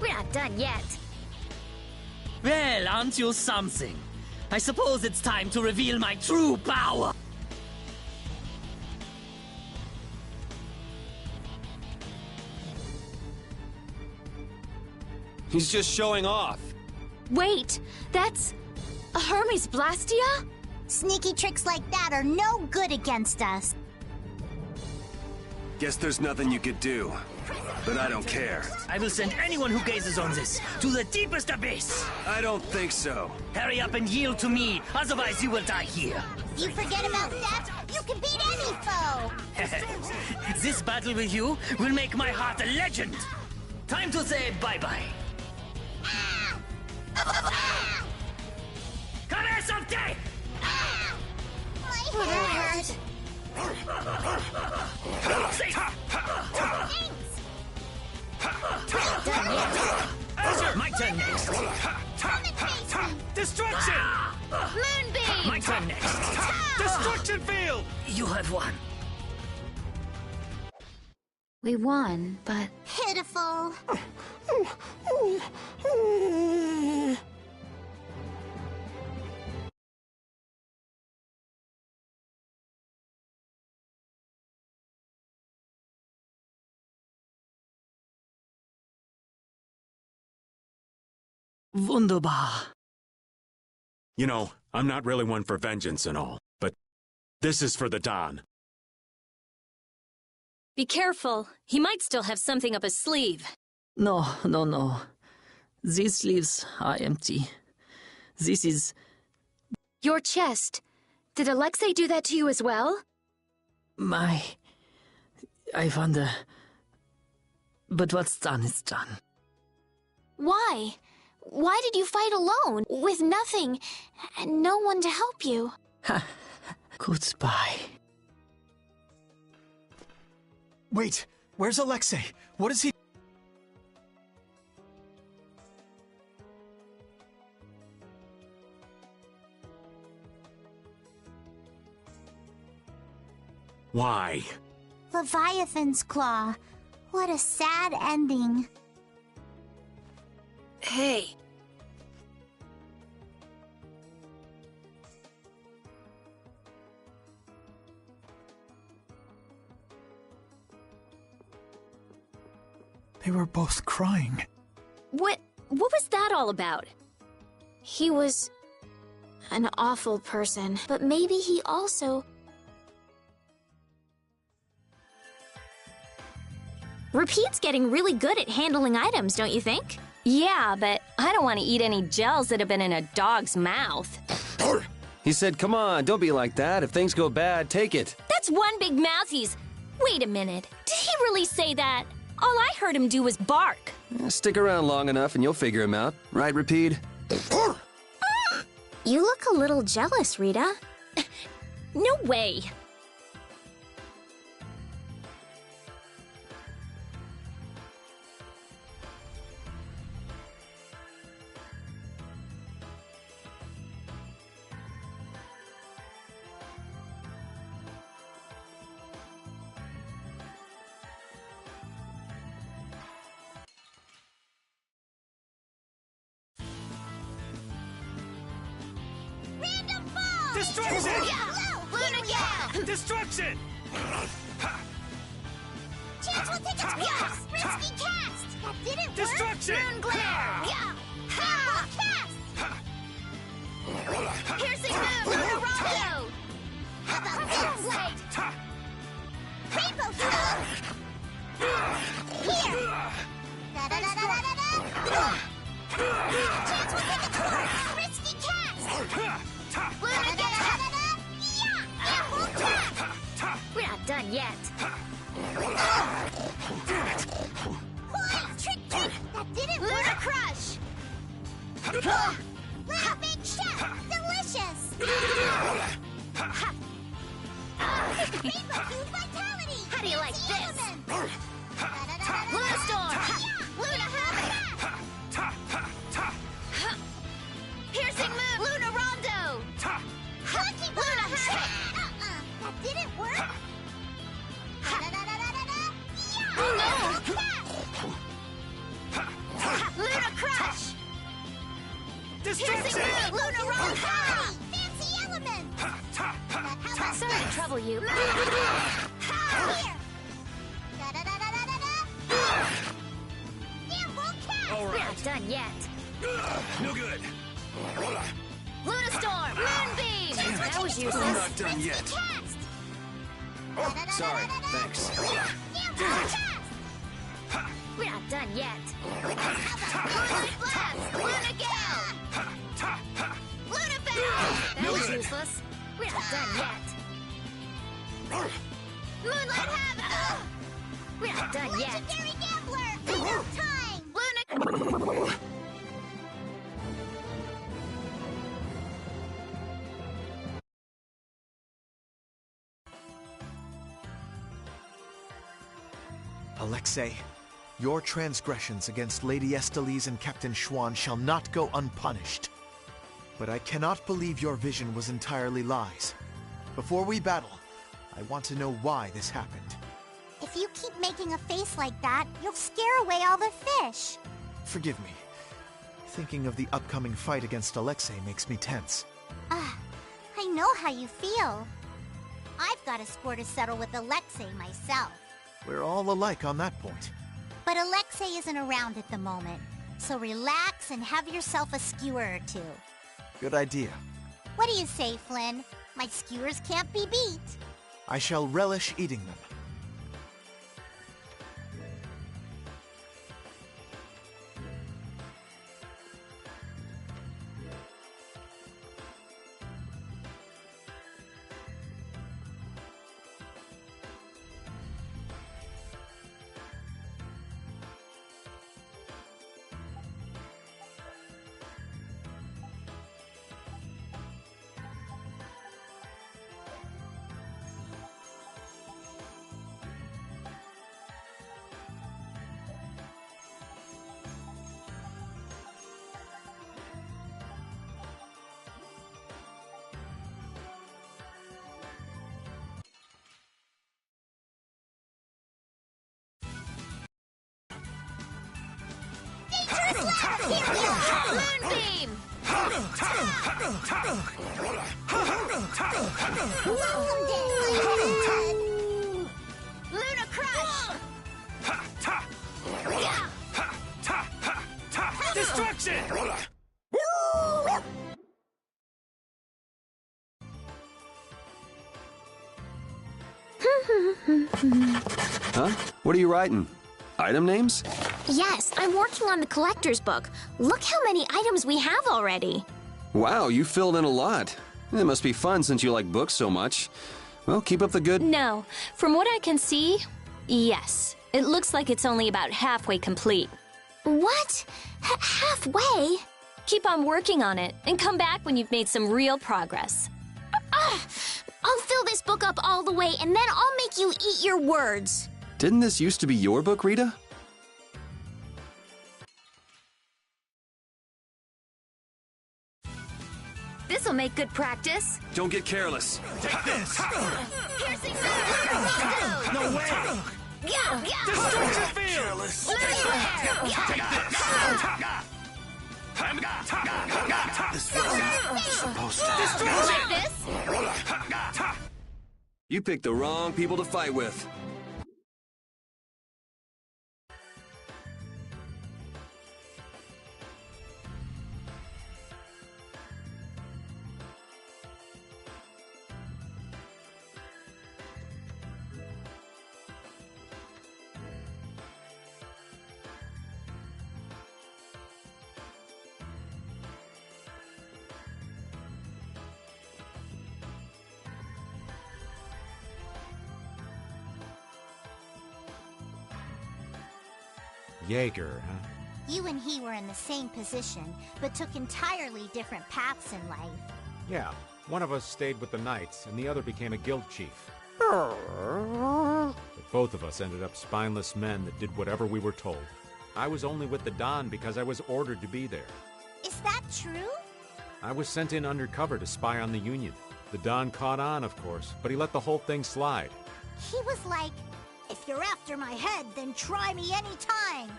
Speaker 10: We're not done yet.
Speaker 16: Well, aren't you something? I suppose it's time to reveal my true power.
Speaker 4: He's just showing off.
Speaker 5: Wait, that's a Hermes Blastia?
Speaker 2: Sneaky tricks like that are no good against us.
Speaker 4: Guess there's nothing you could do. But I don't care.
Speaker 16: I will send anyone who gazes on this to the deepest abyss.
Speaker 4: I don't think so.
Speaker 16: Hurry up and yield to me, otherwise you will die here.
Speaker 2: If you forget about that, you can beat any foe.
Speaker 16: This battle with you will make my heart a legend. Time to say bye-bye. Caress of death!
Speaker 2: My head hurt.
Speaker 16: My turn next.
Speaker 14: Destruction!
Speaker 6: Moonbeam!
Speaker 16: My turn next.
Speaker 14: Destruction field!
Speaker 16: You have won.
Speaker 10: We won, but...
Speaker 2: Pitiful.
Speaker 16: Wunderbar.
Speaker 3: You know, I'm not really one for vengeance and all, but this is for the Don.
Speaker 5: Be careful. He might still have something up his sleeve.
Speaker 16: No. These sleeves are empty. This is...
Speaker 5: Your chest. Did Alexei do that to you as well?
Speaker 16: I wonder... But what's done is done.
Speaker 6: Why? Why did you fight alone, with nothing, and no one to help you?
Speaker 16: Goodbye.
Speaker 9: Wait, where's Alexei? What is he...
Speaker 3: Why?
Speaker 2: Leviathan's Claw. What a sad ending.
Speaker 15: Hey.
Speaker 9: They were both crying.
Speaker 5: What was that all about?
Speaker 6: He was an awful person, but maybe he also... Repeat's getting really good at handling items, don't you think?
Speaker 5: Yeah, but I don't want to eat any gels that have been in a dog's mouth.
Speaker 4: He said, come on, don't be like that. If things go bad, take it.
Speaker 5: That's one big mouthpiece. Wait a minute. Did he really say that? All I heard him do was bark.
Speaker 4: Stick around long enough and you'll figure him out. Right, Repeat?
Speaker 6: You look a little jealous, Rita.
Speaker 5: No way.
Speaker 14: Destruction!
Speaker 2: Luna Gale!
Speaker 14: Destruction!
Speaker 2: Chance will take its place! Risky cast! That didn't
Speaker 14: Destruction!
Speaker 2: work! Moon Glare! Yeah! Ha! Cast! Piercing Moon! Rondo! How about this? Blade! Rainbow Heal! Here! Da-da-da-da-da-da! Chance will take its place! Risky cast! Luna Gale!
Speaker 5: We're not done yet.
Speaker 2: Trick! That didn't work! Luna Crush! Luna Big Chef! Delicious! Rainbow Food Vitality!
Speaker 5: How do you like
Speaker 2: Fancy
Speaker 5: this?
Speaker 2: element.
Speaker 5: Luna Storm!
Speaker 2: Luna Habitat! Piercing Moon! Luna Rondo! Lucky Luna Habit! That didn't work! Luna Crush!
Speaker 14: Destruction!
Speaker 2: Luna Roll! Fancy element!
Speaker 5: Sorry to trouble you.
Speaker 2: Here!
Speaker 14: All
Speaker 5: We're
Speaker 14: right.
Speaker 5: not done yet.
Speaker 14: No good.
Speaker 5: Luna Storm! Moonbeam! That was
Speaker 4: I'm
Speaker 5: useless.
Speaker 4: not done yet. Sorry, thanks.
Speaker 5: We're not done yet.
Speaker 2: Moonlight Blast! Luna Gale! Luna Bound!
Speaker 5: That was useless. We're not done yet.
Speaker 2: Moonlight Havoc!
Speaker 5: We're not done yet.
Speaker 2: Legendary Gambler! Time! Luna...
Speaker 13: Alexei, your transgressions against Lady Estellise and Captain Schwan shall not go unpunished. But I cannot believe your vision was entirely lies. Before we battle, I want to know why this happened.
Speaker 2: If you keep making a face like that, you'll scare away all the fish.
Speaker 13: Forgive me. Thinking of the upcoming fight against Alexei makes me tense.
Speaker 2: I know how you feel. I've got a score to settle with Alexei myself.
Speaker 13: We're all alike on that point.
Speaker 2: But Alexei isn't around at the moment, so relax and have yourself a skewer or two.
Speaker 13: Good idea.
Speaker 2: What do you say, Flynn? My skewers can't be beat.
Speaker 13: I shall relish eating them.
Speaker 6: Moonbeam! Luna Crush!
Speaker 14: Destruction!
Speaker 4: Huh? What are you writing? Item names?
Speaker 6: Yes, I'm working on the collector's book. Look how many items we have already.
Speaker 4: Wow, you filled in a lot. It must be fun since you like books so much. Well, keep up the good...
Speaker 5: No. From what I can see, yes. It looks like it's only about halfway complete.
Speaker 6: What? Halfway?
Speaker 5: Keep on working on it, and come back when you've made some real progress.
Speaker 6: I'll fill this book up all the way, and then I'll make you eat your words.
Speaker 4: Didn't this used to be your book, Rita?
Speaker 5: This'll make good practice.
Speaker 4: Don't get careless.
Speaker 14: Take this!
Speaker 6: Piercing
Speaker 14: No way! Destruction field! Take this!
Speaker 4: Supposed to.
Speaker 14: Destruction!
Speaker 4: You picked the wrong people to fight with.
Speaker 11: Jaeger, huh?
Speaker 2: You and he were in the same position, but took entirely different paths in life.
Speaker 11: Yeah, one of us stayed with the Knights, and the other became a guild chief. But both of us ended up spineless men that did whatever we were told. I was only with the Don because I was ordered to be there.
Speaker 2: Is that true?
Speaker 11: I was sent in undercover to spy on the Union. The Don caught on, of course, but he let the whole thing slide.
Speaker 2: He was like, if you're after my head, then try me anytime.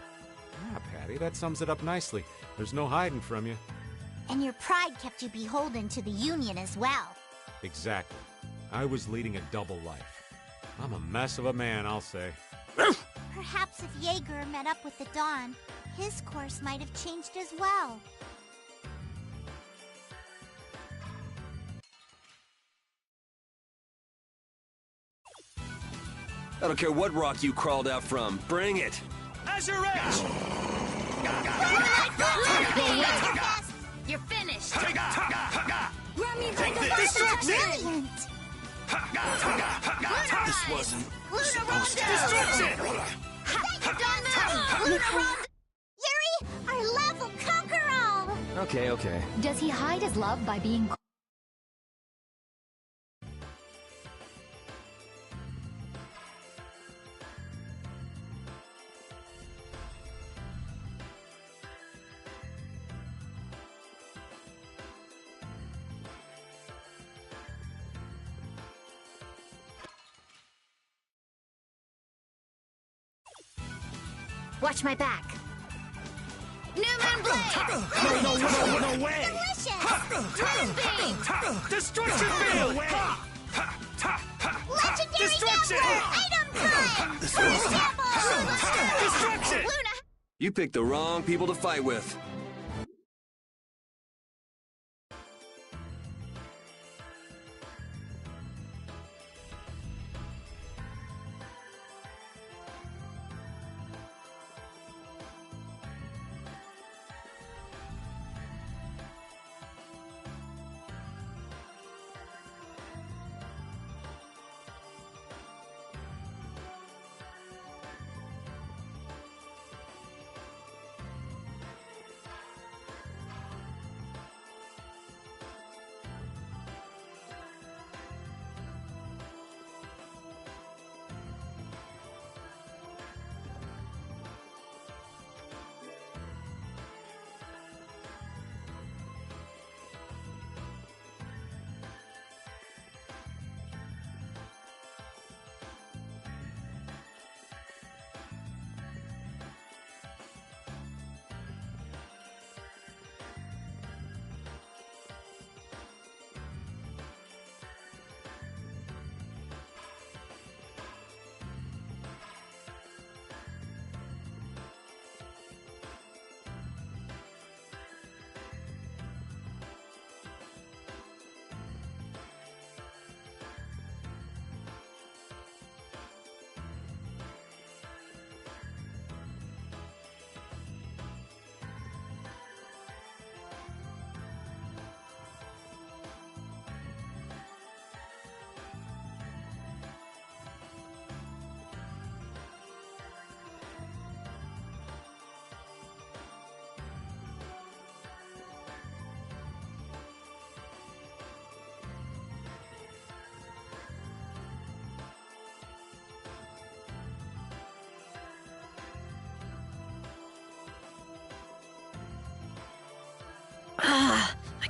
Speaker 11: Yeah, Patty, that sums it up nicely. There's no hiding from you.
Speaker 2: And your pride kept you beholden to the Union as well.
Speaker 11: Exactly. I was leading a double life. I'm a mess of a man, I'll say.
Speaker 2: Perhaps if Jaeger met up with the Dawn, his course might have changed as well.
Speaker 4: I don't care what rock you crawled out from. Bring it!
Speaker 14: Azure Edge!
Speaker 6: You're finished.
Speaker 14: Take this! Destruction!
Speaker 2: Brilliant!
Speaker 14: This wasn't
Speaker 6: supposed to.
Speaker 14: Destruction!
Speaker 2: Yuri, our love will conquer all!
Speaker 8: Okay.
Speaker 12: Does he hide his love by being...
Speaker 1: Watch my back.
Speaker 6: New Moon Blade!
Speaker 14: No way!
Speaker 6: Moonbeam!
Speaker 14: Destruction field!
Speaker 2: Legendary
Speaker 14: Destruction!
Speaker 2: Network! Item Prime!
Speaker 14: Destruction!
Speaker 6: Luna!
Speaker 4: You picked the wrong people to fight with.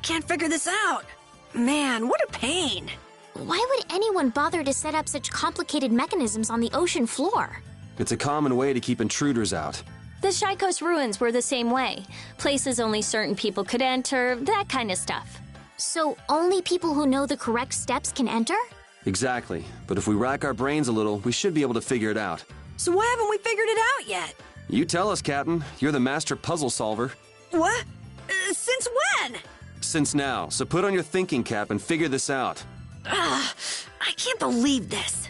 Speaker 15: can't figure this out. Man, what a pain.
Speaker 6: Why would anyone bother to set up such complicated mechanisms on the ocean floor?
Speaker 4: It's a common way to keep intruders out.
Speaker 5: The Shaikos ruins were the same way. Places only certain people could enter, that kind of stuff.
Speaker 6: So only people who know the correct steps can enter?
Speaker 4: Exactly. But if we rack our brains a little, we should be able to figure it out.
Speaker 15: So why haven't we figured it out yet?
Speaker 4: You tell us, Captain. You're the master puzzle solver.
Speaker 15: What? Since when?
Speaker 4: Since now, so put on your thinking cap and figure this out.
Speaker 15: I can't believe this.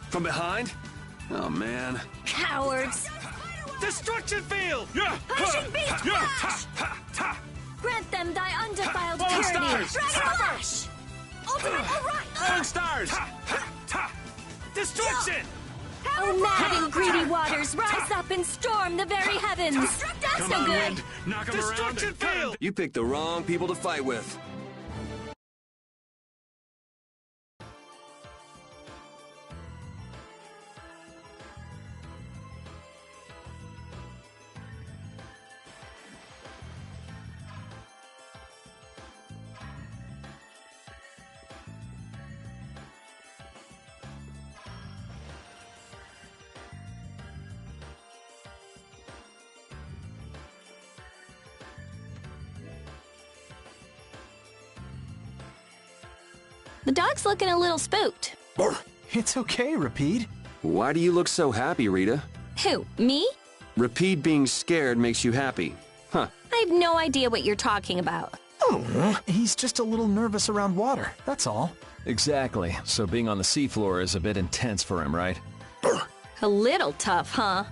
Speaker 4: From behind? Oh, man.
Speaker 5: Cowards!
Speaker 14: Destruction field!
Speaker 5: Ocean beast flash! Grant them thy undefiled purity! Dragon flash! Ultimate Orion!
Speaker 14: Falling stars! Destruction!
Speaker 5: Oh, mad and greedy waters, rise up and storm the very heavens! That's no good!
Speaker 14: Knock him Destruction field!
Speaker 4: You picked the wrong people to fight with.
Speaker 5: The dog's looking a little spooked.
Speaker 9: It's okay, Rapide.
Speaker 4: Why do you look so happy, Rita?
Speaker 5: Who, me?
Speaker 4: Rapide being scared makes you happy. Huh.
Speaker 5: I have no idea what you're talking about.
Speaker 9: He's just a little nervous around water, that's all.
Speaker 8: Exactly. So being on the seafloor is a bit intense for him, right?
Speaker 5: A little tough, huh?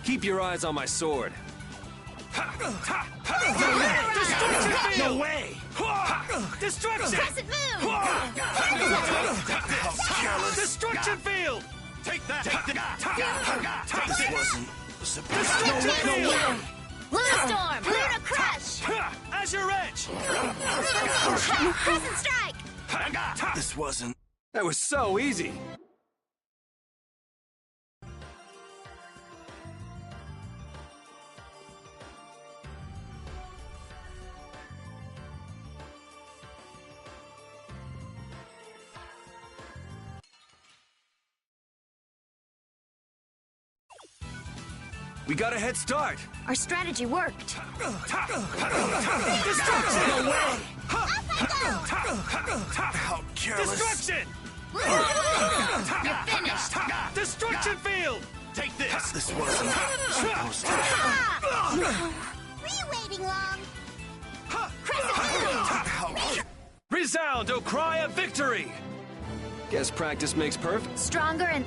Speaker 4: Keep your eyes on my sword.
Speaker 14: No way! Destruction!
Speaker 2: Crescent moon!
Speaker 14: Destruction field! Take that! Take this! Wasn't
Speaker 2: Destruction field! Luna storm! Luna crush!
Speaker 14: Azure edge!
Speaker 2: Crescent strike!
Speaker 14: This wasn't...
Speaker 4: That was so easy. We got a head start.
Speaker 5: Our strategy worked.
Speaker 14: Destruction! No way! How careless! Destruction!
Speaker 2: You're finished!
Speaker 14: Destruction field! Take this! This wasn't supposed to...
Speaker 2: Were you waiting long?
Speaker 14: Resound, O cry of victory!
Speaker 4: Guess practice makes perfect.
Speaker 5: Stronger and...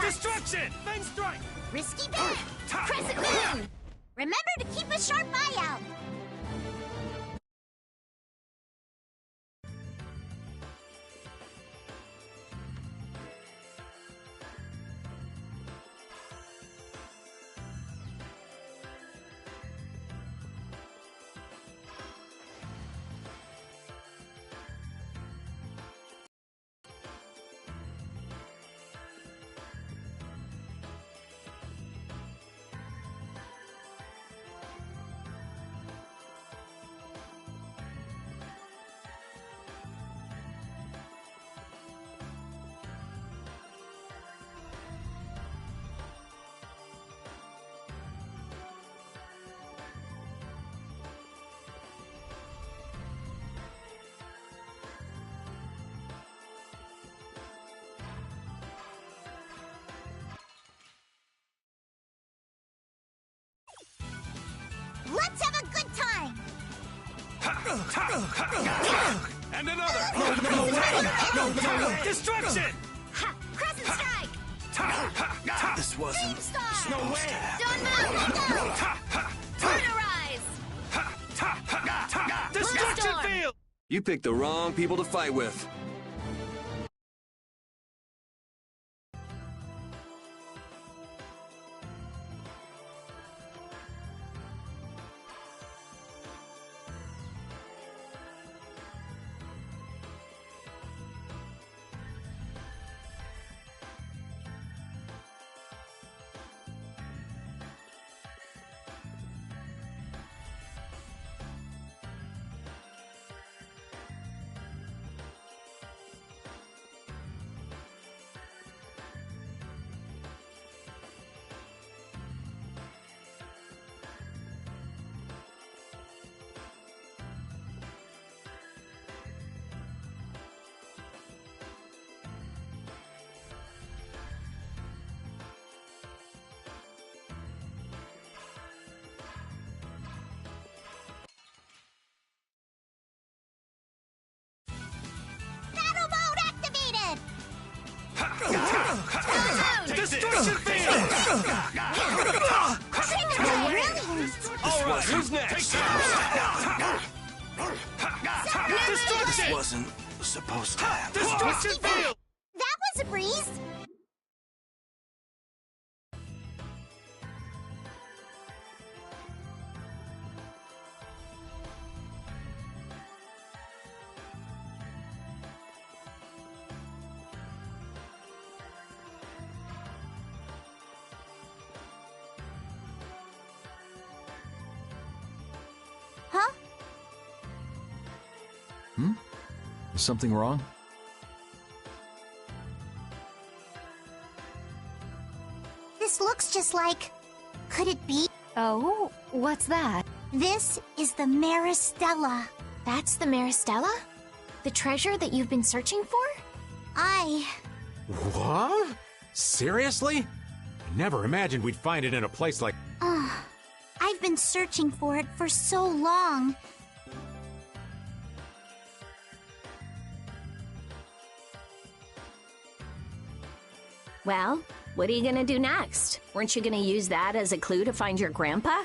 Speaker 14: Destruction! Fang strike!
Speaker 2: Risky bet! Crescent moon! Remember to keep a sharp eye out! Let's have a good time!
Speaker 14: And another! No! Destruction!
Speaker 2: Crescent strike!
Speaker 14: This wasn't
Speaker 2: No way! Don't move! Polarize!
Speaker 14: Destruction field!
Speaker 4: You picked the wrong people to fight with.
Speaker 2: Battle mode activated!
Speaker 14: Destruction field!
Speaker 2: Brilliant!
Speaker 14: Who's next? Destruction!
Speaker 17: This wasn't supposed to happen.
Speaker 14: Destruction field!
Speaker 2: That was a breeze! Huh?
Speaker 8: Is something wrong?
Speaker 2: This looks just like... Could it be?
Speaker 12: Oh, what's that?
Speaker 2: This is the Maristella.
Speaker 6: That's the Maristella? The treasure that you've been searching for?
Speaker 3: What? Seriously? I never imagined we'd find it in a place like...
Speaker 2: I've been searching for it for so long.
Speaker 5: Well, what are you gonna do next? Weren't you gonna use that as a clue to find your grandpa?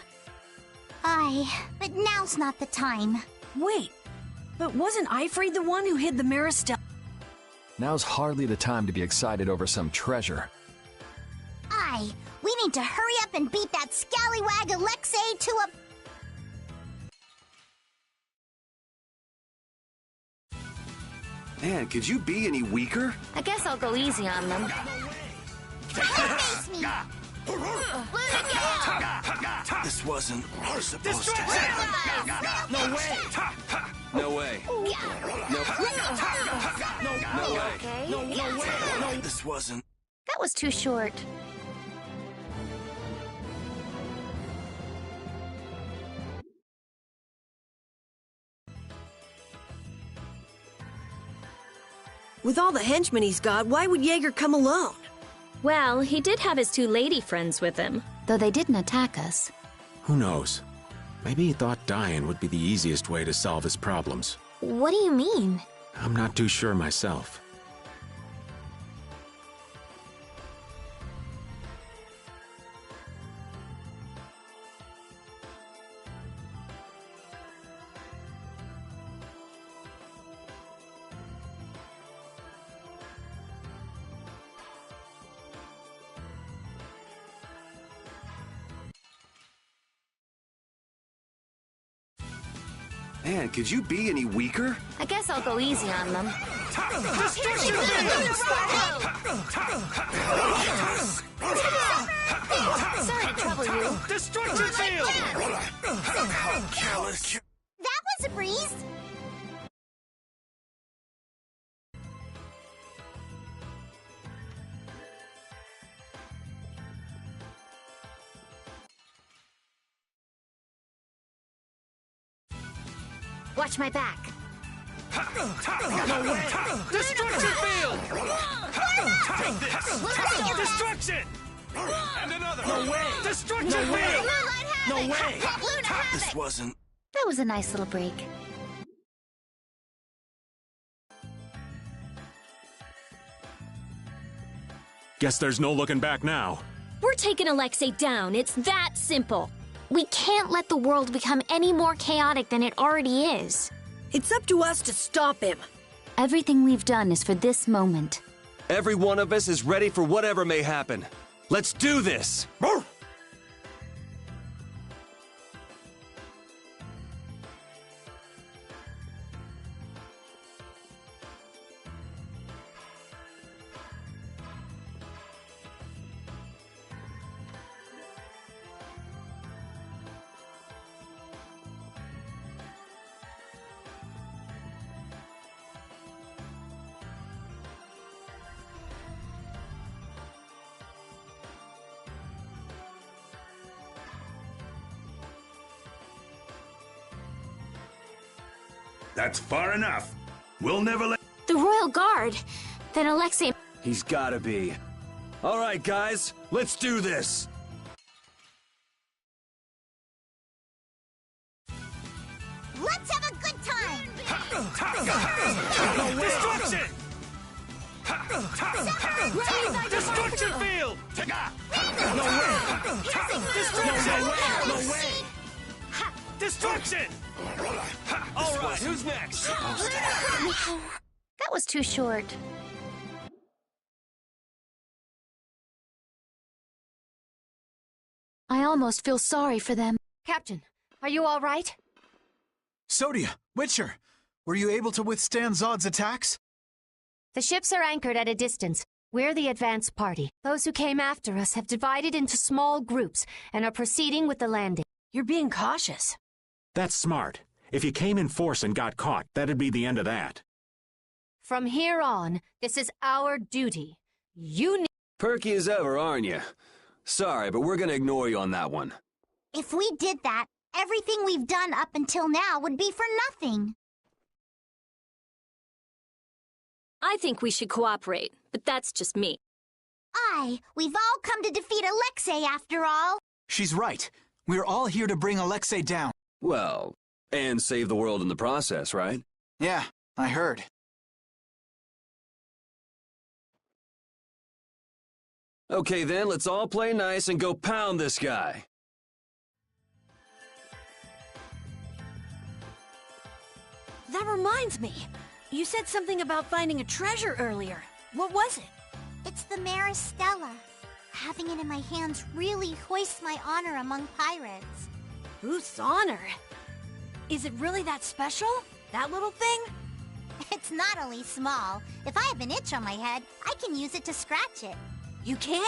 Speaker 2: But now's not the time.
Speaker 15: Wait, but wasn't Ifrid the one who hid the Maristella?
Speaker 8: Now's hardly the time to be excited over some treasure.
Speaker 2: We need to hurry up and beat that scallywag Alexei to a...
Speaker 4: Man, could you be any weaker?
Speaker 5: I guess I'll go easy on them.
Speaker 2: Face me!
Speaker 17: This wasn't supposed to happen.
Speaker 14: No way!
Speaker 4: No way. No way.
Speaker 5: Okay.
Speaker 17: No, this wasn't.
Speaker 5: That was too short.
Speaker 15: With all the henchmen he's got, why would Jaeger come alone?
Speaker 5: Well, he did have his two lady friends with him.
Speaker 10: Though they didn't attack us.
Speaker 3: Who knows? Maybe he thought dying would be the easiest way to solve his problems.
Speaker 6: What do you mean?
Speaker 3: I'm not too sure myself.
Speaker 4: Man, could you be any weaker?
Speaker 6: I guess I'll go easy on them.
Speaker 14: Destruction
Speaker 6: Sorry to trouble you.
Speaker 14: Destruction field!
Speaker 2: That was a breeze!
Speaker 6: Watch my back.
Speaker 14: No way! Destruction field! Take this! Destruction! And another! No way! Destruction field!
Speaker 17: No way! This wasn't...
Speaker 10: That was a nice little break.
Speaker 3: Guess there's no looking back now.
Speaker 5: We're taking Alexei down. It's that simple.
Speaker 6: We can't let the world become any more chaotic than it already is.
Speaker 15: It's up to us to stop him.
Speaker 10: Everything we've done is for this moment.
Speaker 4: Every one of us is ready for whatever may happen. Let's do this!
Speaker 14: That's far enough. We'll never let...
Speaker 6: The Royal Guard? Then Alexei...
Speaker 4: He's gotta be. All right, guys, let's do this!
Speaker 2: Let's have a good time!
Speaker 14: Destruction! Destruction field! No way! Destruction! No way! Destruction! All right, who's next?
Speaker 10: That was too short. I almost feel sorry for them.
Speaker 12: Captain, are you all right?
Speaker 9: Sodia, Witcher, were you able to withstand Zod's attacks?
Speaker 12: The ships are anchored at a distance. We're the advance party. Those who came after us have divided into small groups and are proceeding with the landing.
Speaker 15: You're being cautious.
Speaker 3: That's smart. If you came in force and got caught, that'd be the end of that.
Speaker 12: From here on, this is our duty. You need...
Speaker 4: Perky as ever, aren't you? Sorry, but we're gonna ignore you on that one.
Speaker 2: If we did that, everything we've done up until now would be for nothing.
Speaker 5: I think we should cooperate, but that's just me.
Speaker 2: We've all come to defeat Alexei after all.
Speaker 9: She's right. We're all here to bring Alexei down.
Speaker 4: Well, and save the world in the process, right?
Speaker 9: Yeah, I heard.
Speaker 4: Okay then, let's all play nice and go pound this guy.
Speaker 1: That reminds me. You said something about finding a treasure earlier. What was it?
Speaker 2: It's the Maristella. Having it in my hands really hoists my honor among pirates.
Speaker 1: Whose honor? Is it really that special? That little thing?
Speaker 2: It's not only small. If I have an itch on my head, I can use it to scratch it.
Speaker 1: You can?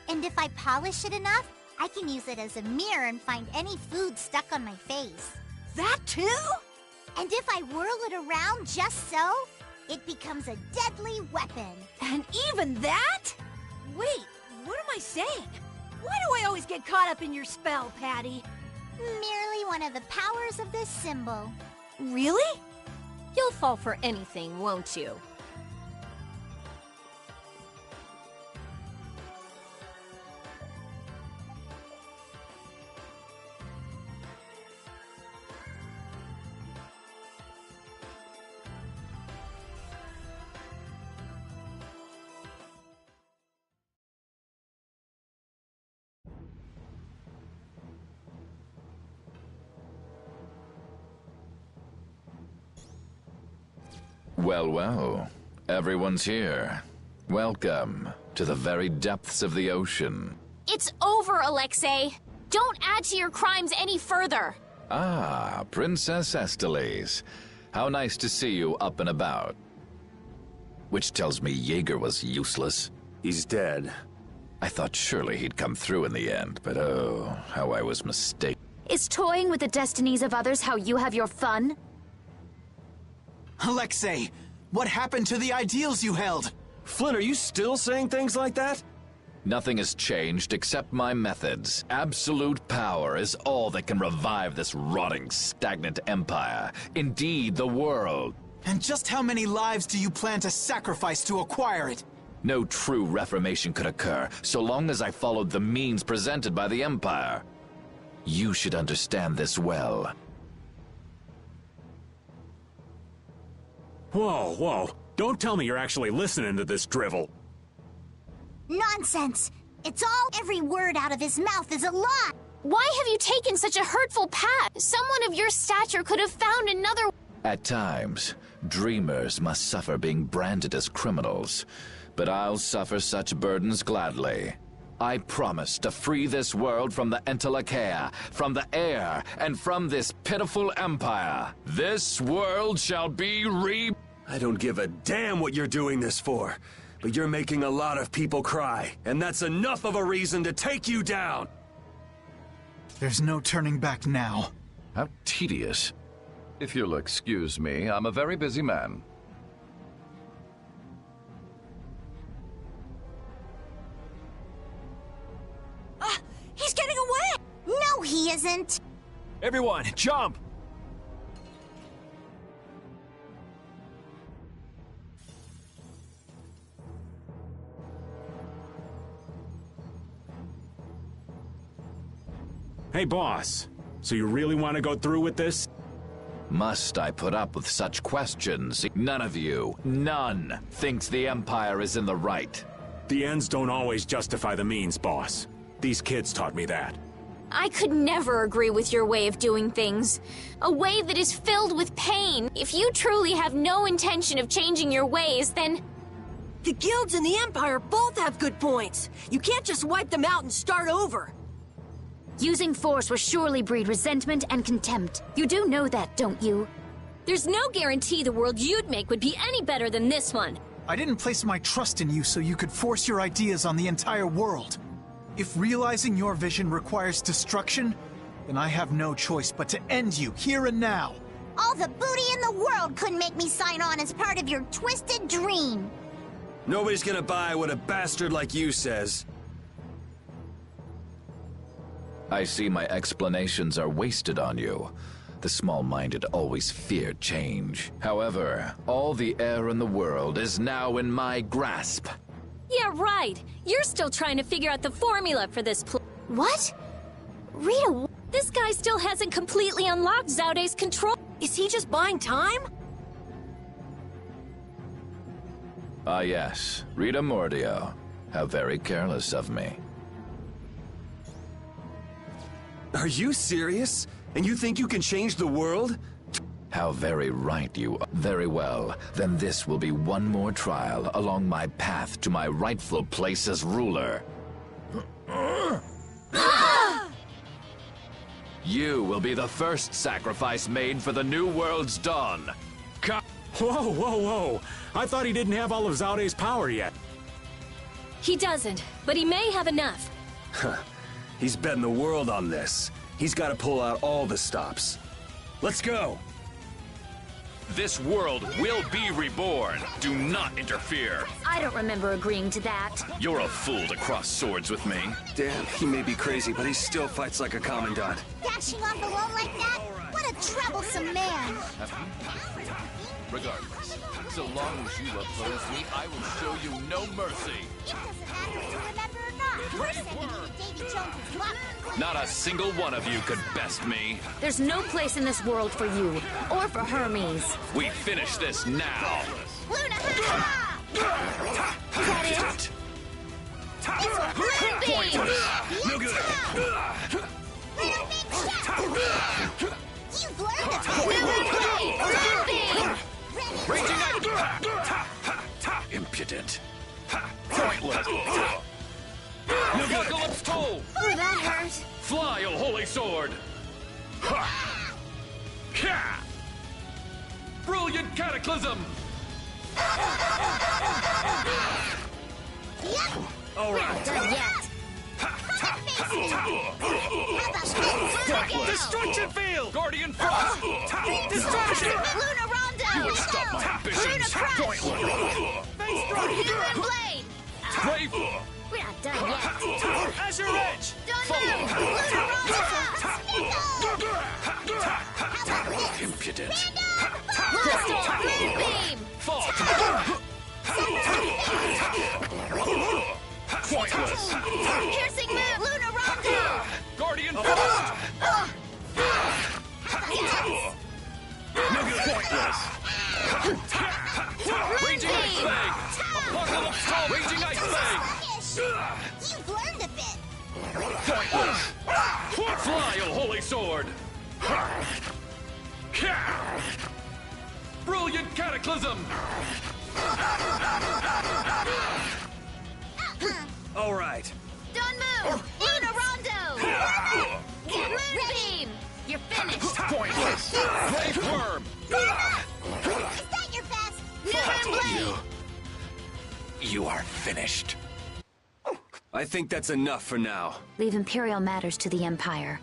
Speaker 2: And if I polish it enough, I can use it as a mirror and find any food stuck on my face.
Speaker 1: That too?
Speaker 2: And if I whirl it around just so, it becomes a deadly weapon.
Speaker 1: And even that? Wait, what am I saying? Why do I always get caught up in your spell, Patty?
Speaker 2: Merely one of the powers of this symbol.
Speaker 1: Really?
Speaker 5: You'll fall for anything, won't you?
Speaker 18: Well, well. Everyone's here. Welcome to the very depths of the ocean.
Speaker 6: It's over, Alexei. Don't add to your crimes any further.
Speaker 18: Ah, Princess Esteles. How nice to see you up and about. Which tells me Jaeger was useless.
Speaker 4: He's dead.
Speaker 18: I thought surely he'd come through in the end, but oh, how I was mistaken.
Speaker 10: Is toying with the destinies of others how you have your fun?
Speaker 9: Alexei, what happened to the ideals you held?
Speaker 17: Flynn, are you still saying things like that?
Speaker 18: Nothing has changed except my methods. Absolute power is all that can revive this rotting, stagnant empire. Indeed, the world.
Speaker 9: And just how many lives do you plan to sacrifice to acquire it?
Speaker 18: No true reformation could occur so long as I followed the means presented by the Empire. You should understand this well.
Speaker 3: Whoa, whoa. Don't tell me you're actually listening to this drivel.
Speaker 2: Nonsense! It's all every word out of his mouth is a lie!
Speaker 6: Why have you taken such a hurtful path? Someone of your stature could have found another...
Speaker 18: At times, dreamers must suffer being branded as criminals. But I'll suffer such burdens gladly. I promise to free this world from the Entelechea, from the air, and from this pitiful empire. This world shall be
Speaker 17: I don't give a damn what you're doing this for, but you're making a lot of people cry, and that's enough of a reason to take you down!
Speaker 9: There's no turning back now.
Speaker 18: How tedious.
Speaker 8: If you'll excuse me, I'm a very busy man.
Speaker 2: He's getting away! No, he isn't!
Speaker 14: Everyone, jump!
Speaker 3: Hey, boss. So you really want to go through with this?
Speaker 18: Must I put up with such questions? None of you, none, thinks the Empire is in the right.
Speaker 3: The ends don't always justify the means, boss. These kids taught me that.
Speaker 6: I could never agree with your way of doing things. A way that is filled with pain. If you truly have no intention of changing your ways, then...
Speaker 15: The guilds and the Empire both have good points. You can't just wipe them out and start over.
Speaker 10: Using force will surely breed resentment and contempt. You do know that, don't you?
Speaker 5: There's no guarantee the world you'd make would be any better than this one.
Speaker 9: I didn't place my trust in you so you could force your ideas on the entire world. If realizing your vision requires destruction, then I have no choice but to end you here and now.
Speaker 2: All the booty in the world couldn't make me sign on as part of your twisted dream.
Speaker 17: Nobody's gonna buy what a bastard like you says.
Speaker 18: I see my explanations are wasted on you. The small-minded always fear change. However, all the air in the world is now in my grasp.
Speaker 5: Yeah, right. You're still trying to figure out the formula for this
Speaker 6: What? Rita,
Speaker 5: this guy still hasn't completely unlocked Zaude's control.
Speaker 15: Is he just buying time?
Speaker 18: Ah yes, Rita Mordio. How very careless of me.
Speaker 17: Are you serious? And you think you can change the world?
Speaker 18: How very right you are. Very well. Then this will be one more trial along my path to my rightful place as ruler. You will be the first sacrifice made for the new world's dawn.
Speaker 3: Whoa, whoa, whoa! I thought he didn't have all of Zaude's power yet.
Speaker 5: He doesn't, but he may have enough.
Speaker 17: He's betting the world on this. He's got to pull out all the stops. Let's go!
Speaker 18: This world will be reborn. Do not interfere.
Speaker 10: I don't remember agreeing to that.
Speaker 18: You're a fool to cross swords with me.
Speaker 17: Damn, he may be crazy, but he still fights like a commandant.
Speaker 2: Dashing on below like that? What a troublesome man!
Speaker 18: Regardless, so long as you oppose me, I will show you no mercy.
Speaker 2: It doesn't matter if you remember or not. You're sending me to Davy Jones's lot.
Speaker 18: Not a single one of you could best me.
Speaker 10: There's no place in this world for you, or for Hermes.
Speaker 18: We finish this now.
Speaker 2: Luna, ha!
Speaker 10: Is that it?
Speaker 17: No good.
Speaker 2: You've learned it! Ready?
Speaker 14: Raging Knight!
Speaker 18: Impudent.
Speaker 14: Pointless! Apocalypse Toll!
Speaker 2: Oh, that hurt.
Speaker 14: Fly, O Holy Sword! Ha! Ha! Brilliant Cataclysm!
Speaker 2: Yep.
Speaker 14: All right.
Speaker 2: Done yet.
Speaker 14: Destruction Field! Guardian Frost! Destruction!
Speaker 2: Luna Rondo!
Speaker 14: You would stop my ambitions!
Speaker 2: Luna Crush!
Speaker 14: Pointless! Face Strike!
Speaker 2: Luna Blade!
Speaker 14: Brave!
Speaker 2: We're not done yet.
Speaker 14: Azure Edge!
Speaker 2: Don't move! Luna Rondo!
Speaker 18: Impudent.
Speaker 2: Blaster! Beam!
Speaker 14: Fall! Pointless!
Speaker 2: Piercing move! Luna Rondo!
Speaker 14: Guardian Frost! Pointless! Raging Ice Fang! Apocalypse Toll! Raging Ice Fang!
Speaker 2: You've learned a bit.
Speaker 14: Pointless! Fly, O Holy Sword! Brilliant Cataclysm! All right.
Speaker 2: Don't move! Luna Rondo! Moonbeam! You're finished!
Speaker 14: Pointless! Brave Worm!
Speaker 2: Is that your best? Luna Blade!
Speaker 18: You are finished.
Speaker 4: I think that's enough for now.
Speaker 10: Leave Imperial matters to the Empire.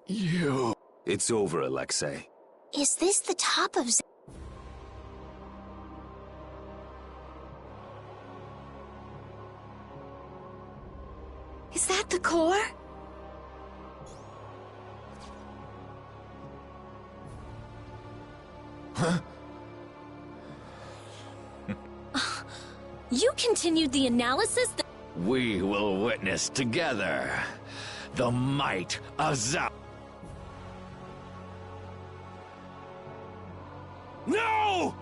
Speaker 18: You...
Speaker 4: It's over, Alexei.
Speaker 6: Is this the top of...
Speaker 5: Is that the core?
Speaker 18: Huh?
Speaker 5: You continued the analysis that...
Speaker 18: We will witness together the might of Zao.
Speaker 14: No!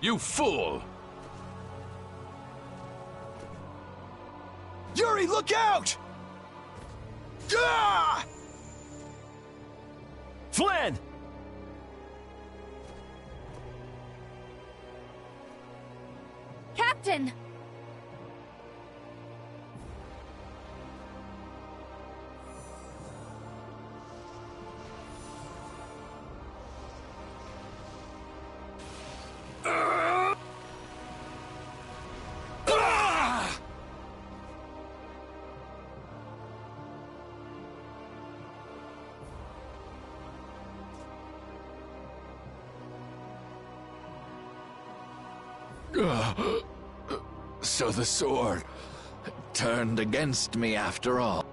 Speaker 14: You fool!
Speaker 9: Yuri, look out! Ah!
Speaker 8: Flynn!
Speaker 1: Captain!
Speaker 18: So the sword turned against me after all.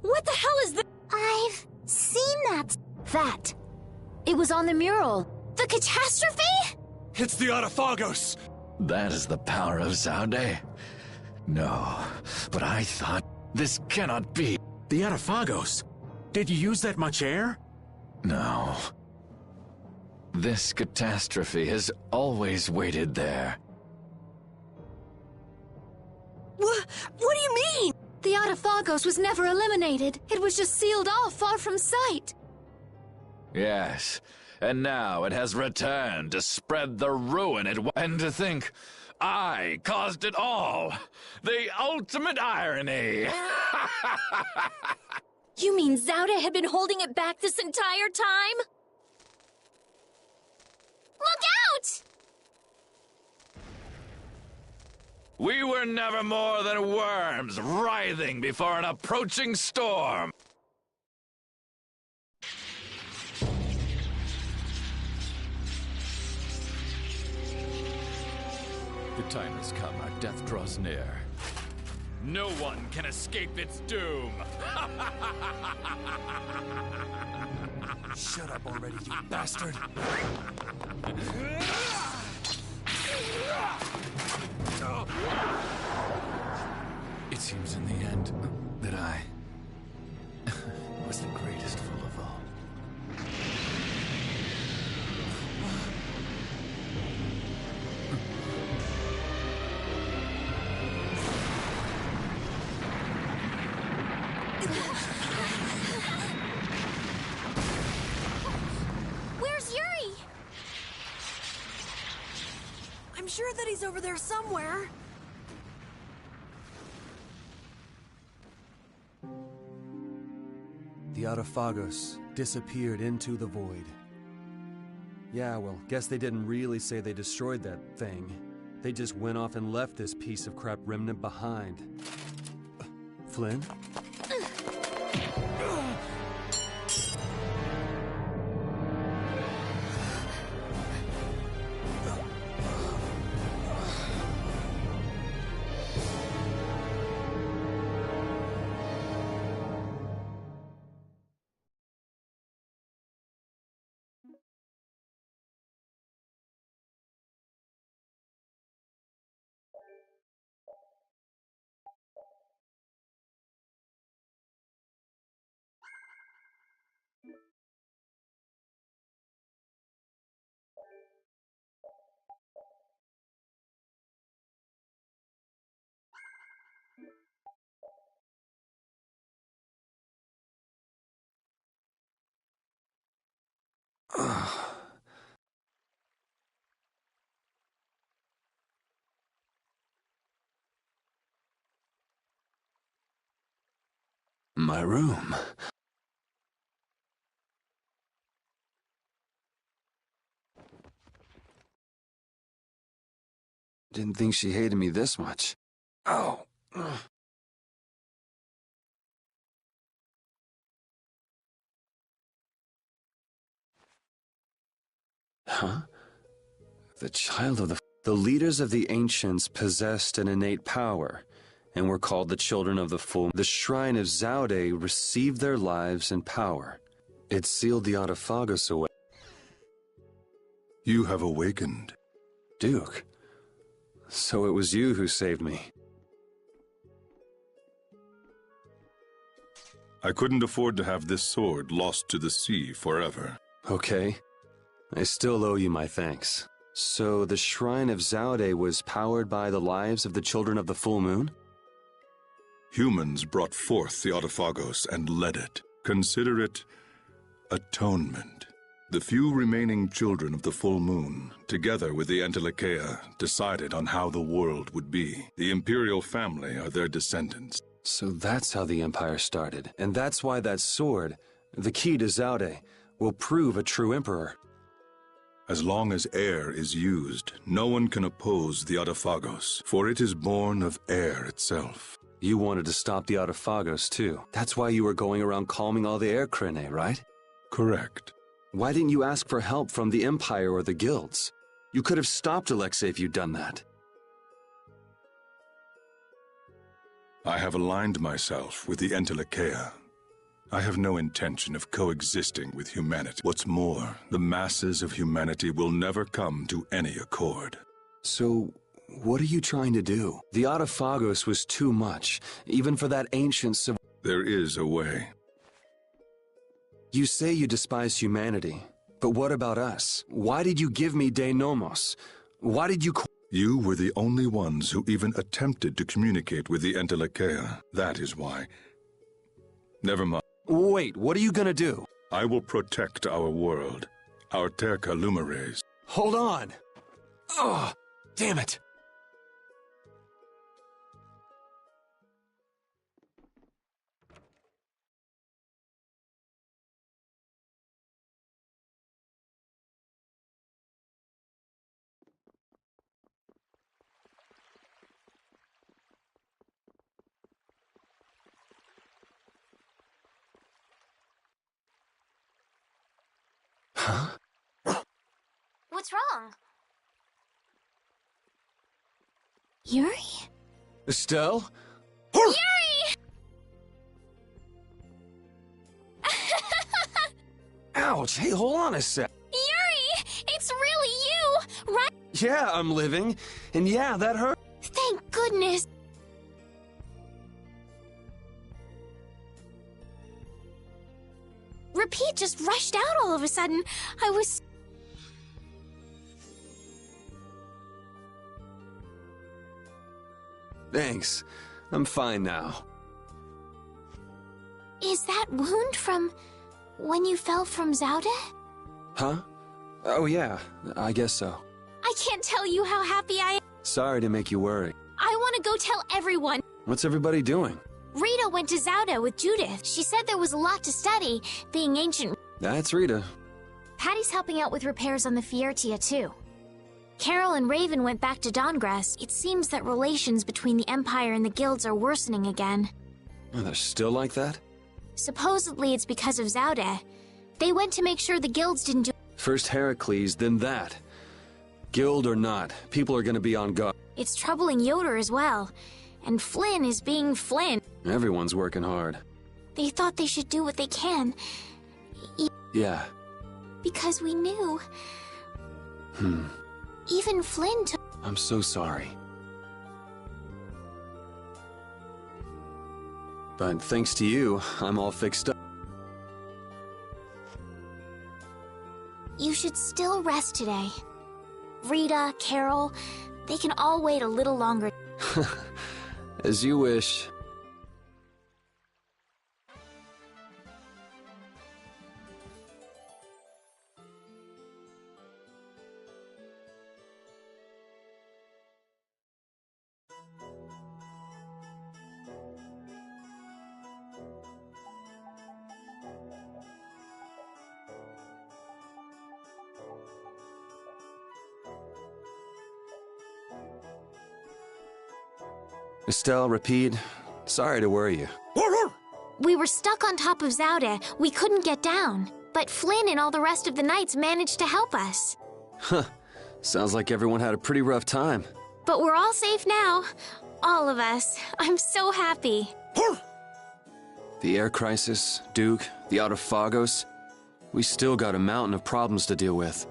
Speaker 5: What the hell is that?
Speaker 2: I've seen that.
Speaker 10: That. It was on the mural.
Speaker 6: The catastrophe?
Speaker 17: It's the Autophagos!
Speaker 18: That is the power of Zaude? No, but I thought this cannot be.
Speaker 3: The Autophagos? Did you use that much air?
Speaker 18: No. This catastrophe has always waited there.
Speaker 15: What do you mean?
Speaker 5: The Autophagos was never eliminated. It was just sealed off far from sight.
Speaker 18: Yes, and now it has returned to spread the ruin and to think I caused it all. The ultimate irony.
Speaker 5: You mean Zaude had been holding it back this entire time?
Speaker 6: Look out!
Speaker 18: We were never more than worms writhing before an approaching storm.
Speaker 8: The time has come. Our death draws near. No one can escape its doom.
Speaker 14: Shut up already, you bastard!
Speaker 8: It seems in the end that I was the greatest fool of all.
Speaker 6: Where's Yuri?
Speaker 15: I'm sure that he's over there somewhere.
Speaker 4: The Autophagos disappeared into the void. Yeah, well, guess they didn't really say they destroyed that thing. They just went off and left this piece of crap remnant behind. Flynn? My room. Didn't think she hated me this much. Oh. Huh? The child of the leaders of the ancients possessed an innate power, and were called the children of the full. The shrine of Zaude received their lives and power. It sealed the Autophagos away.
Speaker 19: You have awakened.
Speaker 4: Duke. So it was you who saved me.
Speaker 19: I couldn't afford to have this sword lost to the sea forever.
Speaker 4: Okay. I still owe you my thanks. So the shrine of Zaude was powered by the lives of the children of the full moon?
Speaker 19: Humans brought forth the Autophagos and led it. Consider it atonement. The few remaining children of the full moon, together with the Entelekea, decided on how the world would be. The imperial family are their descendants.
Speaker 4: So that's how the Empire started. And that's why that sword, the key to Zaude, will prove a true emperor.
Speaker 19: As long as air is used, no one can oppose the Autophagos, for it is born of air itself.
Speaker 4: You wanted to stop the Autophagos, too. That's why you were going around calming all the air crinae, right?
Speaker 19: Correct.
Speaker 4: Why didn't you ask for help from the Empire or the guilds? You could have stopped Alexei if you'd done that.
Speaker 19: I have aligned myself with the Entelekea. I have no intention of coexisting with humanity. What's more, the masses of humanity will never come to any accord.
Speaker 4: So, what are you trying to do? The Autophagos was too much, even for that ancient
Speaker 19: There is a way.
Speaker 4: You say you despise humanity, but what about us? Why did you give me De Nomos? Why did you
Speaker 19: You were the only ones who even attempted to communicate with the Entelekea. That is why. Never mind.
Speaker 4: Wait, what are you gonna do?
Speaker 19: I will protect our world. Our Terca Lumares.
Speaker 4: Hold on! Oh, damn it!
Speaker 6: Huh? What's wrong? Yuri?
Speaker 4: Estelle?
Speaker 6: Yuri!
Speaker 4: Ouch! Hey, hold on a sec.
Speaker 6: Yuri! It's really you, right?
Speaker 4: Yeah, I'm living. And yeah, that hurt.
Speaker 6: Thank goodness. Repeat just rushed out all of a sudden. I was...
Speaker 4: Thanks. I'm fine now.
Speaker 6: Is that wound from when you fell from Zaude?
Speaker 4: Huh? Oh yeah, I guess so.
Speaker 6: I can't tell you how happy I am.
Speaker 4: Sorry to make you worry.
Speaker 6: I want to go tell everyone.
Speaker 4: What's everybody doing?
Speaker 6: Rita went to Zaude with Judith. She said there was a lot to study, being ancient.
Speaker 4: That's Rita.
Speaker 6: Patty's helping out with repairs on the Fiertia, too. Carol and Raven went back to Dawngrass. It seems that relations between the Empire and the guilds are worsening again.
Speaker 4: Oh, they're still like that?
Speaker 6: Supposedly it's because of Zaude. They went to make sure the guilds didn't do...
Speaker 4: First Heracles, then that. Guild or not, people are gonna be on guard.
Speaker 6: It's troubling Yoder as well. And Flynn is being Flynn.
Speaker 4: Everyone's working hard.
Speaker 6: They thought they should do what they can.
Speaker 4: Yeah.
Speaker 6: Because we knew.
Speaker 4: Hmm.
Speaker 6: Even Flynn took...
Speaker 4: I'm so sorry. But thanks to you, I'm all fixed up.
Speaker 6: You should still rest today. Rita, Carol, they can all wait a little longer.
Speaker 4: As you wish. Estelle, Rapide, sorry to worry you.
Speaker 6: We were stuck on top of Zaude. We couldn't get down. But Flynn and all the rest of the knights managed to help us.
Speaker 4: Huh. Sounds like everyone had a pretty rough time.
Speaker 6: But we're all safe now. All of us. I'm so happy.
Speaker 4: The air crisis, Duke, the Autophagos. We still got a mountain of problems to deal with.